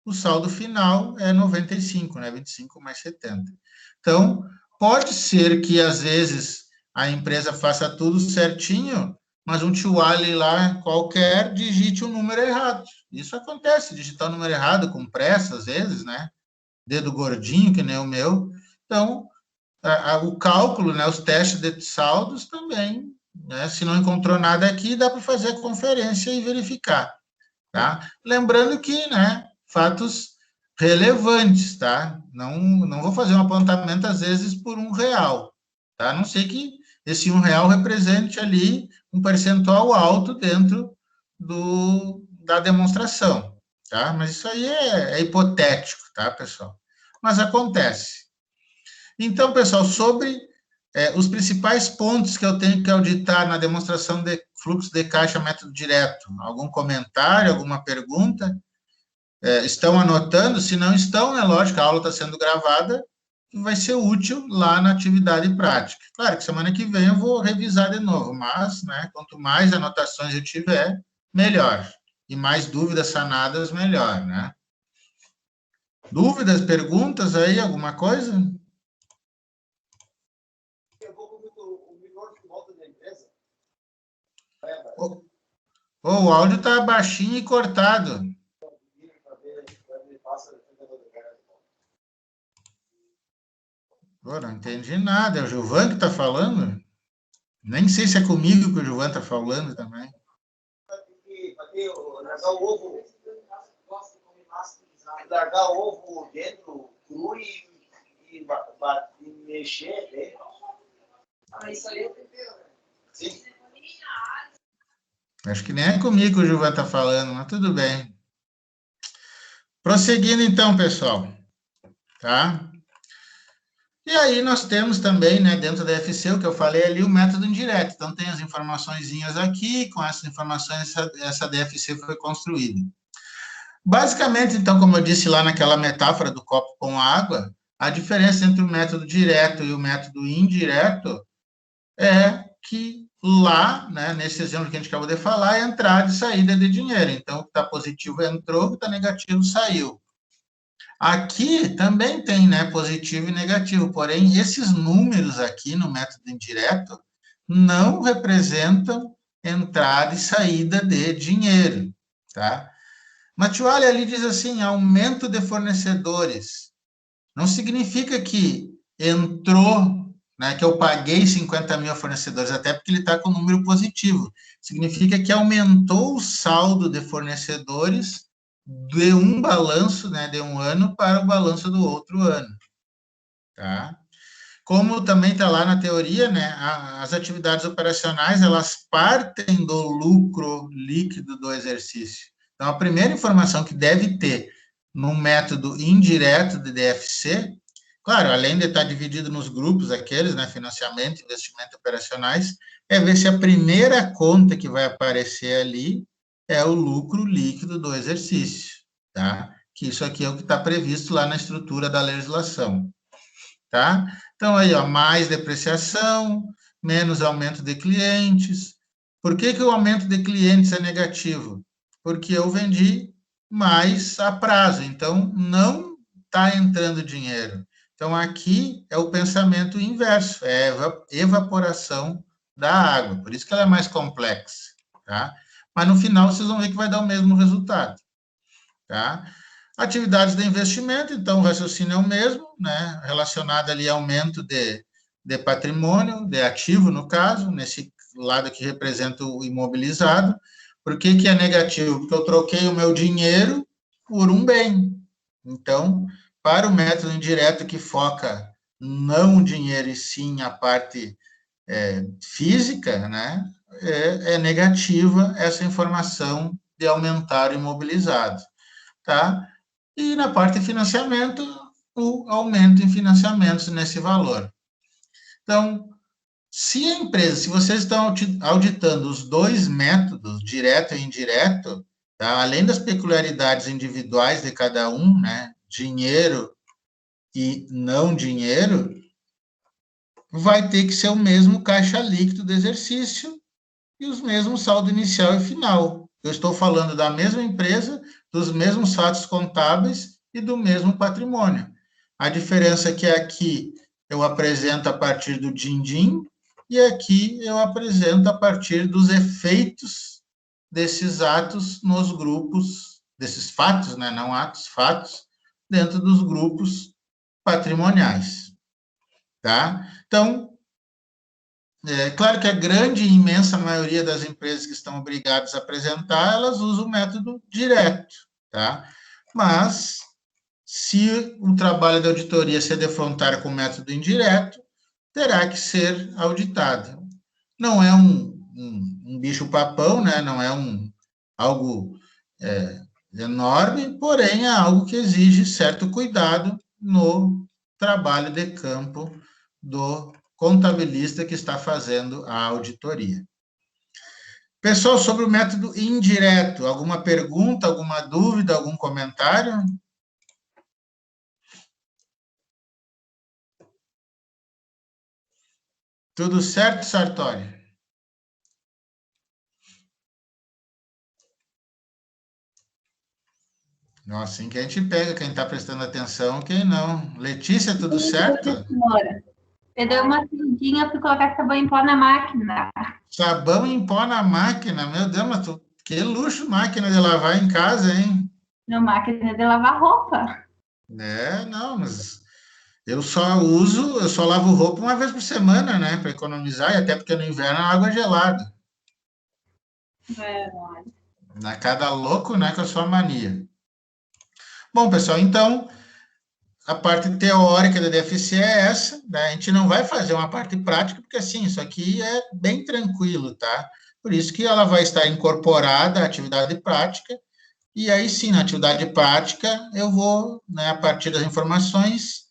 o saldo final é 95, né? 25 mais 70. Então, pode ser que, às vezes, a empresa faça tudo certinho, mas um tio Ali lá qualquer digite um número errado. Isso acontece, digitar o número errado com pressa, às vezes, né? Dedo gordinho, que nem o meu. Então, o cálculo, né, os testes de saldos também, né, se não encontrou nada aqui, dá para fazer a conferência e verificar, tá? Lembrando que, né, fatos relevantes, tá? Não vou fazer um apontamento, às vezes, por R$1, tá? A não sei que esse R$1 represente ali um percentual alto dentro da demonstração, tá? Mas isso aí é hipotético, tá, pessoal? Mas acontece. Então, pessoal, sobre os principais pontos que eu tenho que auditar na demonstração de fluxo de caixa método direto, algum comentário, alguma pergunta? Estão anotando? Se não estão, é lógico, a aula está sendo gravada e vai ser útil lá na atividade prática. Claro que semana que vem eu vou revisar de novo, mas, né, quanto mais anotações eu tiver, melhor. E mais dúvidas sanadas, melhor, né? Dúvidas, perguntas aí, alguma coisa? O áudio está baixinho e cortado. Pô, não entendi nada. É o Gilvan que está falando? Nem sei se é comigo que o Gilvan está falando também. Largar o ovo dentro, cru, e Acho que nem é comigo que o Gilvan está falando, mas tudo bem. Prosseguindo então, pessoal, tá? E aí nós temos também, né, dentro da FC, o que eu falei ali, o método indireto. Então, tem as informaçõezinhas aqui, com essas informações, essa DFC foi construída. Basicamente, então, como eu disse lá naquela metáfora do copo com água, a diferença entre o método direto e o método indireto é que lá, né, nesse exemplo que a gente acabou de falar, é entrada e saída de dinheiro. Então, o que está positivo entrou, o que está negativo saiu. Aqui também tem, né, positivo e negativo, porém, esses números aqui no método indireto não representam entrada e saída de dinheiro, tá? Matiuali ali diz assim, aumento de fornecedores. Não significa que entrou, né, que eu paguei 50 mil fornecedores, até porque ele está com número positivo. Significa que aumentou o saldo de fornecedores de um balanço, né, de um ano para o balanço do outro ano. Tá? Como também está lá na teoria, né, as atividades operacionais, elas partem do lucro líquido do exercício. Então, a primeira informação que deve ter no método indireto de DFC, claro, além de estar dividido nos grupos aqueles, né, financiamento, investimento operacionais, é ver se a primeira conta que vai aparecer ali é o lucro líquido do exercício, tá? Que isso aqui é o que está previsto lá na estrutura da legislação, tá? Então, aí, ó, mais depreciação, menos aumento de clientes. Por que o aumento de clientes é negativo? Porque eu vendi mais a prazo, então não está entrando dinheiro. Então, aqui é o pensamento inverso, é a evaporação da água, por isso que ela é mais complexa, tá? Mas no final vocês vão ver que vai dar o mesmo resultado, tá? Atividades de investimento, então o raciocínio é o mesmo, né? Relacionado ali a aumento de patrimônio, de ativo, no caso, nesse lado que representa o imobilizado. Por que é negativo? Porque eu troquei o meu dinheiro por um bem. Então, para o método indireto que foca não o dinheiro e sim a parte física, né? É negativa essa informação de aumentar o imobilizado, tá? E na parte de financiamento, o aumento em financiamentos nesse valor. Então, se a empresa, se vocês estão auditando os dois métodos, direto e indireto, tá? Além das peculiaridades individuais de cada um, né? Dinheiro e não dinheiro, vai ter que ser o mesmo caixa líquido do exercício e os mesmos saldo inicial e final. Eu estou falando da mesma empresa, dos mesmos fatos contábeis e do mesmo patrimônio. A diferença é que aqui eu apresento a partir do din-din e aqui eu apresento a partir dos efeitos desses atos nos grupos, desses fatos, né, não atos, fatos, dentro dos grupos patrimoniais, tá? Então, é claro que a grande e imensa maioria das empresas que estão obrigadas a apresentar, elas usam o método direto, tá? Mas, se o trabalho da auditoria se defrontar com o método indireto, terá que ser auditado. Não é um bicho-papão, né? Não é algo enorme, porém é algo que exige certo cuidado no trabalho de campo do contabilista que está fazendo a auditoria. Pessoal, sobre o método indireto, alguma pergunta, alguma dúvida, algum comentário? Tudo certo, Sartori? Nossa, assim que a gente pega quem está prestando atenção, quem não. Letícia, tudo certo? Eu dei uma saidinha para colocar sabão em pó na máquina. Sabão em pó na máquina? Meu Deus, mas que luxo máquina de lavar em casa, hein? Na máquina de lavar roupa. Não, mas eu só lavo roupa uma vez por semana, né? Para economizar, e até porque no inverno a água é gelada. Na cada louco, né? Com a sua mania. Bom, pessoal, então, a parte teórica da DFC é essa, né? A gente não vai fazer uma parte prática, porque, assim, isso aqui é bem tranquilo, tá? Por isso que ela vai estar incorporada à atividade prática, e aí sim, na atividade prática, eu vou, né, a partir das informações,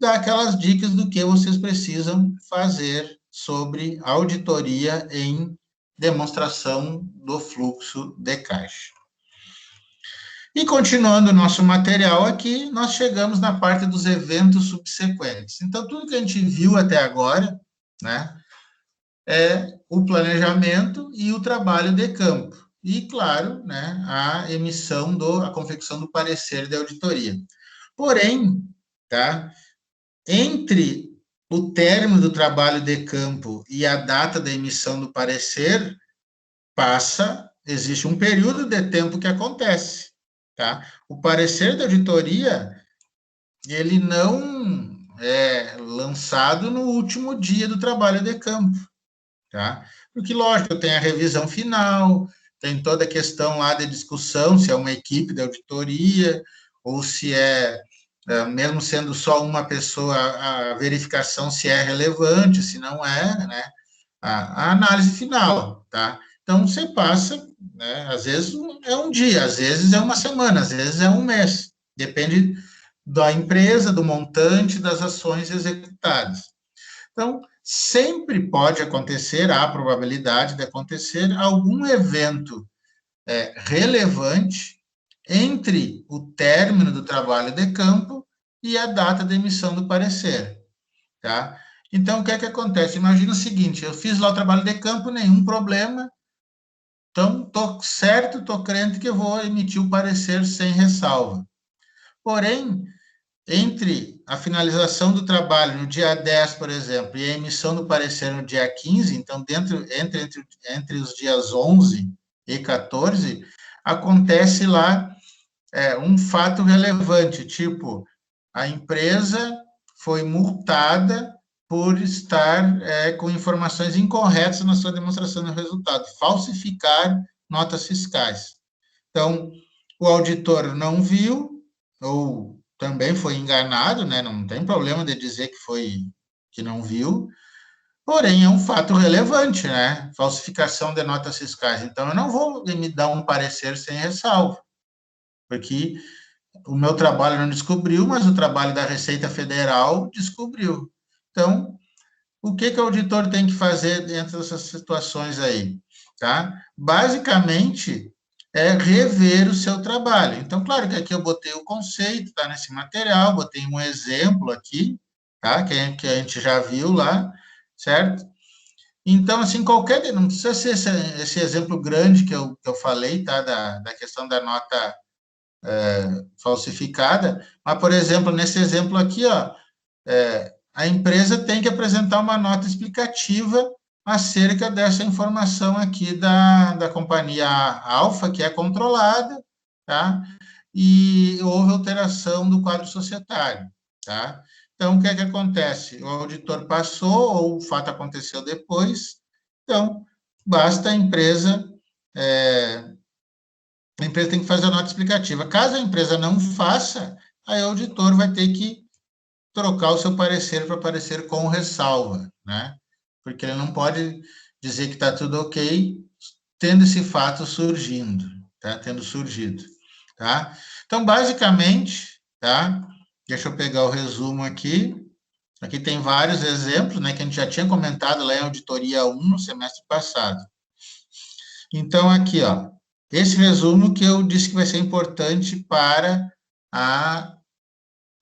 dar aquelas dicas do que vocês precisam fazer sobre auditoria em demonstração do fluxo de caixa. E continuando o nosso material aqui, nós chegamos na parte dos eventos subsequentes. Então, tudo que a gente viu até agora, né, é o planejamento e o trabalho de campo. E, claro, né, a emissão a confecção do parecer de auditoria. Porém, tá, entre o término do trabalho de campo e a data da emissão do parecer, existe um período de tempo que acontece, tá? O parecer da auditoria, ele não é lançado no último dia do trabalho de campo, tá? Porque, lógico, tem a revisão final, tem toda a questão lá de discussão, se é uma equipe de auditoria, ou se mesmo sendo só uma pessoa, a verificação se é relevante, se não é, né? A análise final, tá? Então, você passa, né? Às vezes é um dia, às vezes é uma semana, às vezes é um mês. Depende da empresa, do montante, das ações executadas. Então, sempre pode acontecer, há a probabilidade de acontecer algum evento relevante entre o término do trabalho de campo e a data de emissão do parecer, tá? Então, o que é que acontece? Imagina o seguinte, eu fiz lá o trabalho de campo, nenhum problema, então, estou certo, estou crente que eu vou emitir o parecer sem ressalva. Porém, entre a finalização do trabalho no dia 10, por exemplo, e a emissão do parecer no dia 15, então, entre os dias 11 e 14, acontece lá um fato relevante, tipo, a empresa foi multada por estar com informações incorretas na sua demonstração do resultado, falsificar notas fiscais. Então, o auditor não viu, ou também foi enganado, né? Não tem problema de dizer que não viu, porém é um fato relevante, né? Falsificação de notas fiscais. Então, eu não vou me dar um parecer sem ressalva, porque o meu trabalho não descobriu, mas o trabalho da Receita Federal descobriu. Então, o que o auditor tem que fazer dentro dessas situações aí? Tá? Basicamente, é rever o seu trabalho. Então, claro que aqui eu botei o conceito, tá nesse material, botei um exemplo aqui, tá? Que a gente já viu lá, certo? Então, assim, não precisa ser esse exemplo grande que eu falei, tá? Da questão da nota falsificada, mas, por exemplo, nesse exemplo aqui, ó, a empresa tem que apresentar uma nota explicativa acerca dessa informação aqui da companhia Alfa, que é controlada, tá? E houve alteração do quadro societário, tá? Então, o que é que acontece? O auditor passou, ou o fato aconteceu depois, então, basta a empresa tem que fazer a nota explicativa. Caso a empresa não faça, aí o auditor vai ter que trocar o seu parecer para parecer com ressalva, né? Porque ele não pode dizer que está tudo ok, tendo esse fato surgindo, tá? Tendo surgido, tá? Então, basicamente, tá? Deixa eu pegar o resumo aqui. Aqui tem vários exemplos, né? Que a gente já tinha comentado lá em auditoria 1 no semestre passado. Então, aqui, ó. Esse resumo que eu disse que vai ser importante para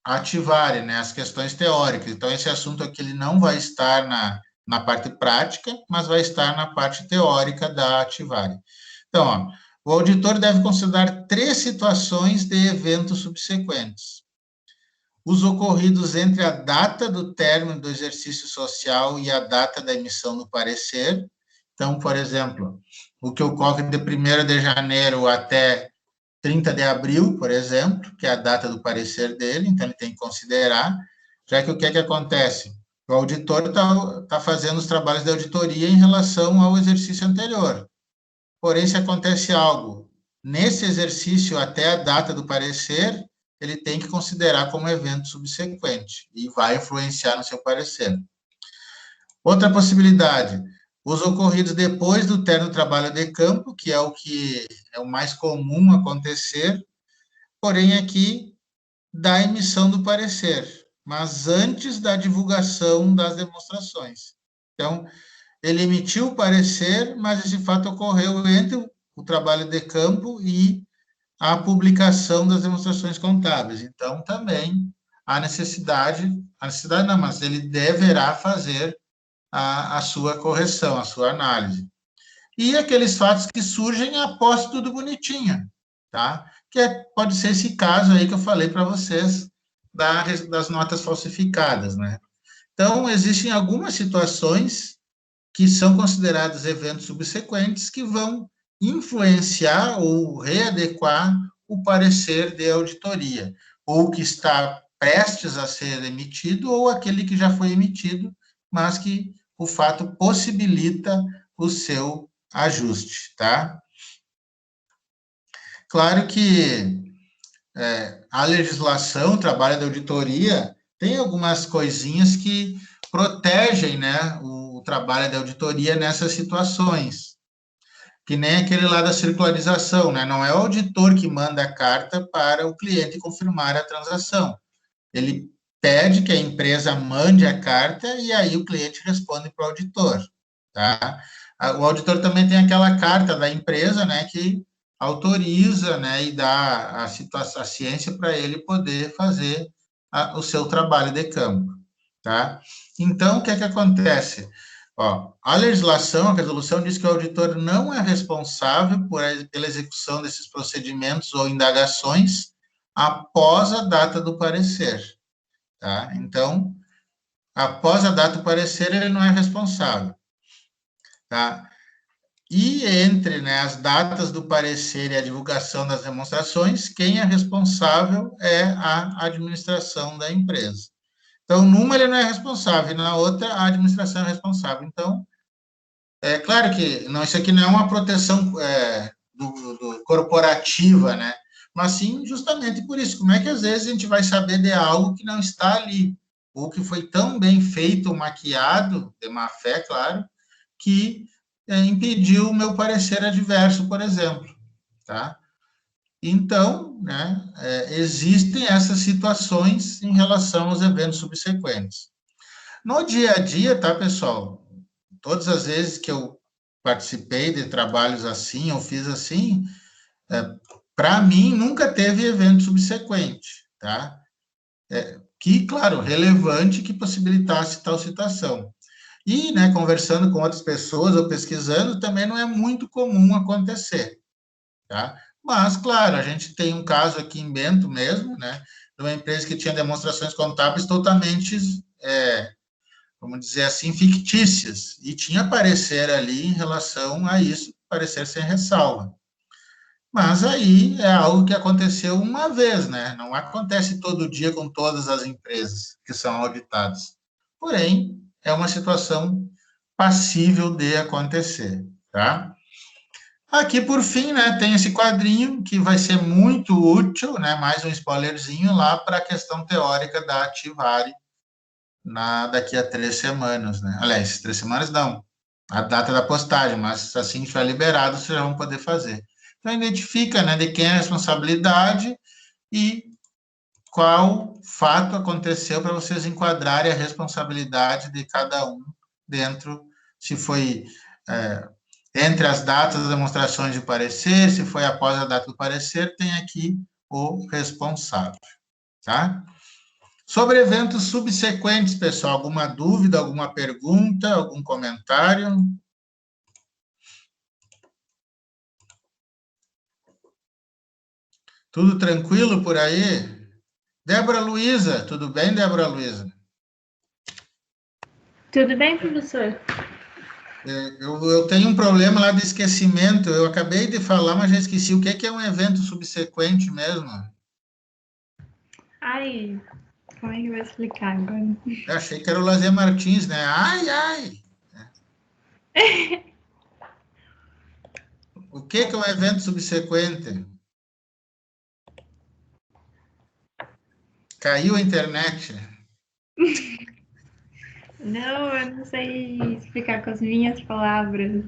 ativarem, né, as questões teóricas. Então, esse assunto aqui ele não vai estar na parte prática, mas vai estar na parte teórica da ativarem. Então, ó, o auditor deve considerar 3 situações de eventos subsequentes. Os ocorridos entre a data do término do exercício social e a data da emissão do parecer. Então, por exemplo, o que ocorre de 1º de janeiro até 30 de abril, por exemplo, que é a data do parecer dele, então ele tem que considerar, já que o que é que acontece? O auditor está fazendo os trabalhos de auditoria em relação ao exercício anterior. Porém, se acontece algo nesse exercício até a data do parecer, ele tem que considerar como evento subsequente e vai influenciar no seu parecer. Outra possibilidade, os ocorridos depois do término do trabalho de campo, que é o mais comum acontecer, porém aqui da emissão do parecer, mas antes da divulgação das demonstrações. Então, ele emitiu o parecer, mas esse fato ocorreu entre o trabalho de campo e a publicação das demonstrações contábeis. Então, também há necessidade não, mas ele deverá fazer a sua correção, a sua análise. E aqueles fatos que surgem após tudo bonitinho, tá? Pode ser esse caso aí que eu falei para vocês das notas falsificadas, né? Então, existem algumas situações que são considerados eventos subsequentes que vão influenciar ou readequar o parecer de auditoria, ou que está prestes a ser emitido, ou aquele que já foi emitido, mas que o fato possibilita o seu ajuste, tá? Claro que a legislação, o trabalho da auditoria, tem algumas coisinhas que protegem, né, o trabalho da auditoria nessas situações, que nem aquele lá da circularização, né? Não é o auditor que manda a carta para o cliente confirmar a transação. Ele pede que a empresa mande a carta e aí o cliente responde para o auditor, tá? O auditor também tem aquela carta da empresa, né, que autoriza, né, e dá a ciência para ele poder fazer o seu trabalho de campo, tá? Então, o que é que acontece? Ó, a legislação, a resolução diz que o auditor não é responsável pela execução desses procedimentos ou indagações após a data do parecer, tá? Então, após a data do parecer, ele não é responsável, tá? E entre, né, as datas do parecer e a divulgação das demonstrações, quem é responsável é a administração da empresa. Então, numa ele não é responsável, e na outra a administração é responsável. Então, é claro que isso aqui não é uma proteção corporativa, né? Mas sim, justamente por isso. Como é que às vezes a gente vai saber de algo que não está ali, ou que foi tão bem feito, maquiado, de má fé, claro, que impediu o meu parecer adverso, por exemplo, tá? Então, né, existem essas situações em relação aos eventos subsequentes. No dia a dia, tá, pessoal? Todas as vezes que eu participei de trabalhos assim, eu fiz assim, para mim, nunca teve evento subsequente, tá? Que, claro, relevante que possibilitasse tal situação. E, né, conversando com outras pessoas ou pesquisando, também não é muito comum acontecer, tá? Mas, claro, a gente tem um caso aqui em Bento mesmo, né, de uma empresa que tinha demonstrações contábeis totalmente, vamos dizer assim, fictícias, e tinha parecer ali em relação a isso, parecer sem ressalva. Mas aí é algo que aconteceu uma vez, né? Não acontece todo dia com todas as empresas que são auditadas. Porém, é uma situação passível de acontecer, tá? Aqui, por fim, né, tem esse quadrinho que vai ser muito útil, né? Mais um spoilerzinho lá para a questão teórica da Ativari daqui a 3 semanas, né? Aliás, 3 semanas não, a data da postagem, mas assim que estiver liberado, vocês já vão poder fazer. Então, identifica, né, de quem é a responsabilidade e qual fato aconteceu para vocês enquadrarem a responsabilidade de cada um dentro, se foi entre as datas das demonstrações de parecer, se foi após a data do parecer, tem aqui o responsável, tá? Sobre eventos subsequentes, pessoal, alguma dúvida, alguma pergunta, algum comentário? Tudo tranquilo por aí? Débora Luiza, tudo bem, Débora Luiza? Tudo bem, professor? Eu tenho um problema lá de esquecimento. Eu acabei de falar, mas já esqueci. O que é um evento subsequente mesmo? Ai, como é que eu vou explicar agora? Eu achei que era o Lazer Martins, né? Ai, ai! O que é um evento subsequente? Caiu a internet. Não, eu não sei explicar com as minhas palavras.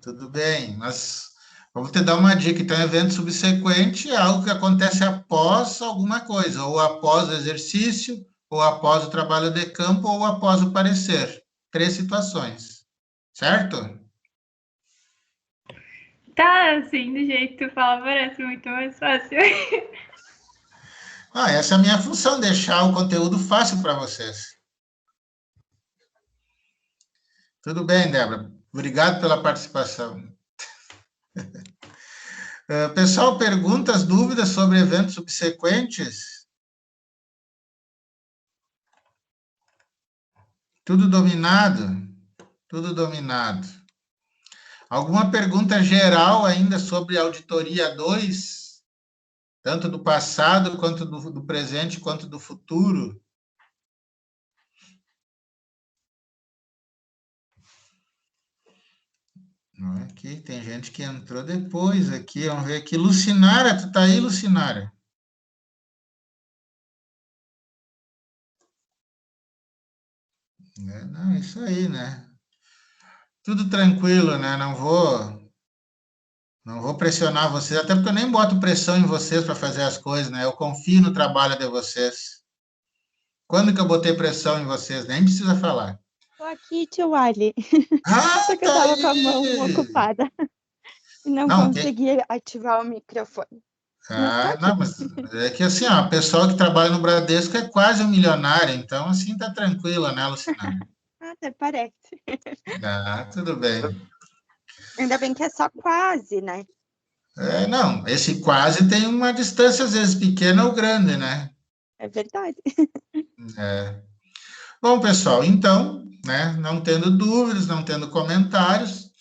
Tudo bem, mas vamos te dar uma dica. Então, evento subsequente é algo que acontece após alguma coisa, ou após o exercício, ou após o trabalho de campo, ou após o parecer. 3 situações, certo? Tá, assim, do jeito que tu fala, parece muito mais fácil. Essa é a minha função, deixar o conteúdo fácil para vocês. Tudo bem, Débora. Obrigado pela participação. Pessoal, perguntas, dúvidas sobre eventos subsequentes? Tudo dominado? Tudo dominado. Alguma pergunta geral ainda sobre auditoria 2? Tanto do passado, quanto do presente, quanto do futuro? Aqui, tem gente que entrou depois aqui. Vamos ver aqui. Lucinara, tu tá aí, Lucinara? Não, isso aí, né? Tudo tranquilo, né? Não vou pressionar vocês, até porque eu nem boto pressão em vocês para fazer as coisas, né? Eu confio no trabalho de vocês. Quando que eu botei pressão em vocês? Nem precisa falar. Tô aqui, tio Ali. Só que eu Tá tava aí! com a mão ocupada e não consegui ativar o microfone. Não, mas é que assim, ó, a pessoa que trabalha no Bradesco é quase um milionário, então assim tá tranquila, né, Lucinara? Até parece. Tudo bem. Ainda bem que é só quase, né? Não, esse quase tem uma distância, às vezes, pequena ou grande, né? É verdade. Bom, pessoal, então, né, não tendo dúvidas, não tendo comentários,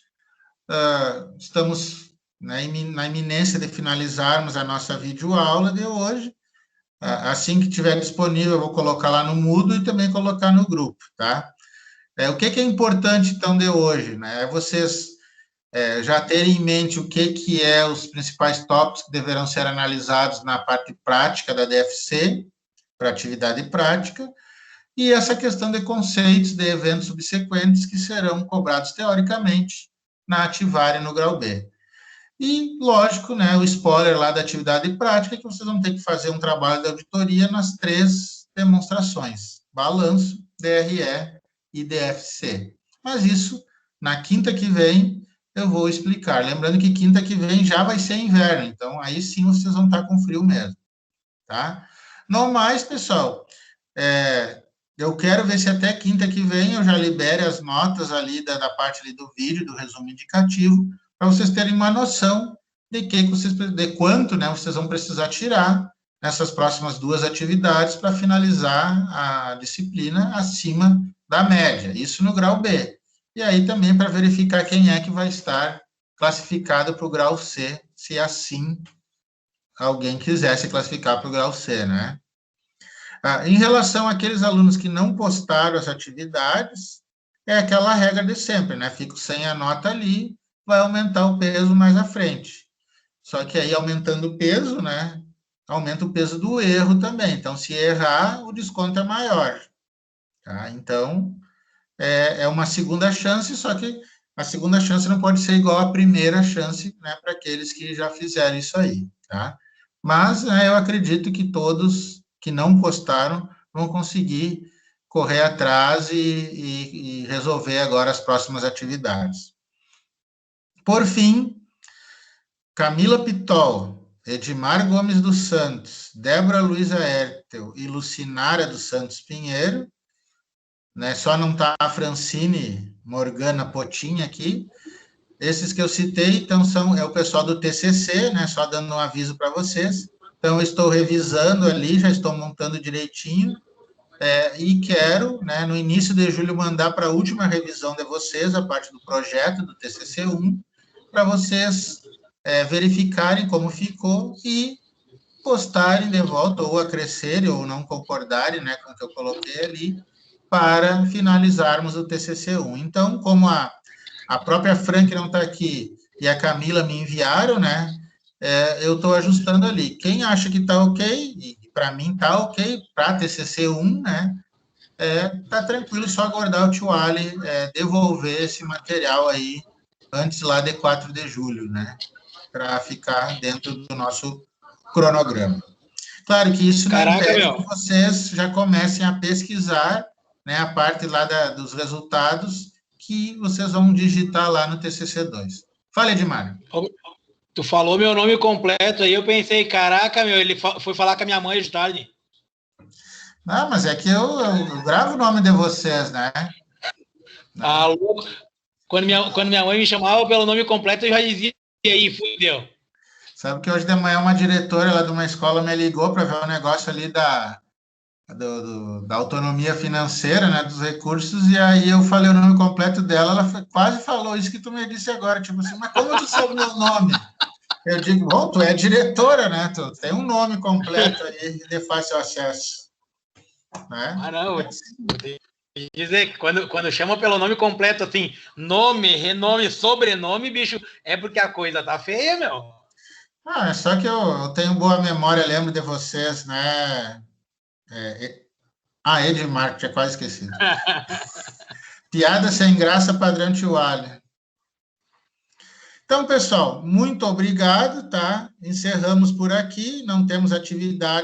estamos, né, na iminência de finalizarmos a nossa videoaula de hoje. Assim que estiver disponível, eu vou colocar lá no Moodle e também colocar no grupo, tá? O que é importante, então, de hoje, né? É vocês já terem em mente o que é os principais tópicos que deverão ser analisados na parte prática da DFC, para atividade prática, e essa questão de conceitos de eventos subsequentes que serão cobrados teoricamente na Ativari no grau B. E, lógico, né, o spoiler lá da atividade prática, que vocês vão ter que fazer um trabalho de auditoria nas 3 demonstrações, balanço, DRE e DFC. Mas isso, na quinta que vem, eu vou explicar. Lembrando que quinta que vem já vai ser inverno, então aí sim vocês vão estar com frio mesmo, tá? No mais, pessoal, eu quero ver se até quinta que vem eu já libere as notas ali da parte ali do vídeo, do resumo indicativo, para vocês terem uma noção de quanto, né, vocês vão precisar tirar nessas próximas 2 atividades para finalizar a disciplina acima da média, isso no grau B. E aí também para verificar quem é que vai estar classificado para o grau C, se assim alguém quiser se classificar para o grau C, né? Em relação àqueles alunos que não postaram as atividades, é aquela regra de sempre, né? Fico sem a nota ali, vai aumentar o peso mais à frente. Só que aí, aumentando o peso, né? Aumenta o peso do erro também. Então, se errar, o desconto é maior. Tá? Então, é uma segunda chance, só que a segunda chance não pode ser igual à primeira chance, né? Para aqueles que já fizeram isso aí, tá? Mas, né, eu acredito que todos que não postaram vão conseguir correr atrás e resolver agora as próximas atividades. Por fim, Camila Pitol, Edmar Gomes dos Santos, Débora Luiza Hertel e Lucinara dos Santos Pinheiro, né, só não está a Francine Morgana Potinha aqui. Esses que eu citei, então, é o pessoal do TCC, né, só dando um aviso para vocês. Então, eu estou revisando ali, já estou montando direitinho, e quero, né, no início de julho, mandar para a última revisão de vocês, a parte do projeto do TCC1, para vocês verificarem como ficou e postarem de volta, ou acrescerem, ou não concordarem, né, com o que eu coloquei ali, para finalizarmos o TCC1. Então, como a própria Frank não está aqui e a Camila me enviaram, né, eu estou ajustando ali. Quem acha que está ok, e para mim tá ok, para TCC 1, né? Tá tranquilo, só aguardar o tio Ali devolver esse material aí antes lá de 4 de julho, né? Para ficar dentro do nosso cronograma. Claro que isso não impede que vocês já comecem a pesquisar, né, a parte lá dos resultados que vocês vão digitar lá no TCC2. Fala, Edmar. Tu falou meu nome completo aí, eu pensei, caraca, ele foi falar com a minha mãe de tarde. Não, mas é que eu gravo o nome de vocês, né? Ah, louco. Quando minha mãe me chamava pelo nome completo, eu já dizia, e aí, fudeu. Sabe que hoje de manhã uma diretora lá de uma escola me ligou para ver o negócio ali da autonomia financeira, né, dos recursos, e aí eu falei o nome completo dela, ela quase falou isso que tu me disse agora, tipo assim, mas como tu sabe meu nome? Eu digo, bom, tu é diretora, né, tu tem um nome completo aí de fácil acesso. Né? Ah, não, vou dizer que quando chama pelo nome completo, assim, nome, renome, sobrenome, bicho, é porque a coisa tá feia, meu. Ah, é só que eu tenho boa memória, lembro de vocês, né? Edmar, tinha quase esquecido. Piada sem graça, padrão tio Ali. Então, pessoal, muito obrigado, tá? Encerramos por aqui, não temos atividade.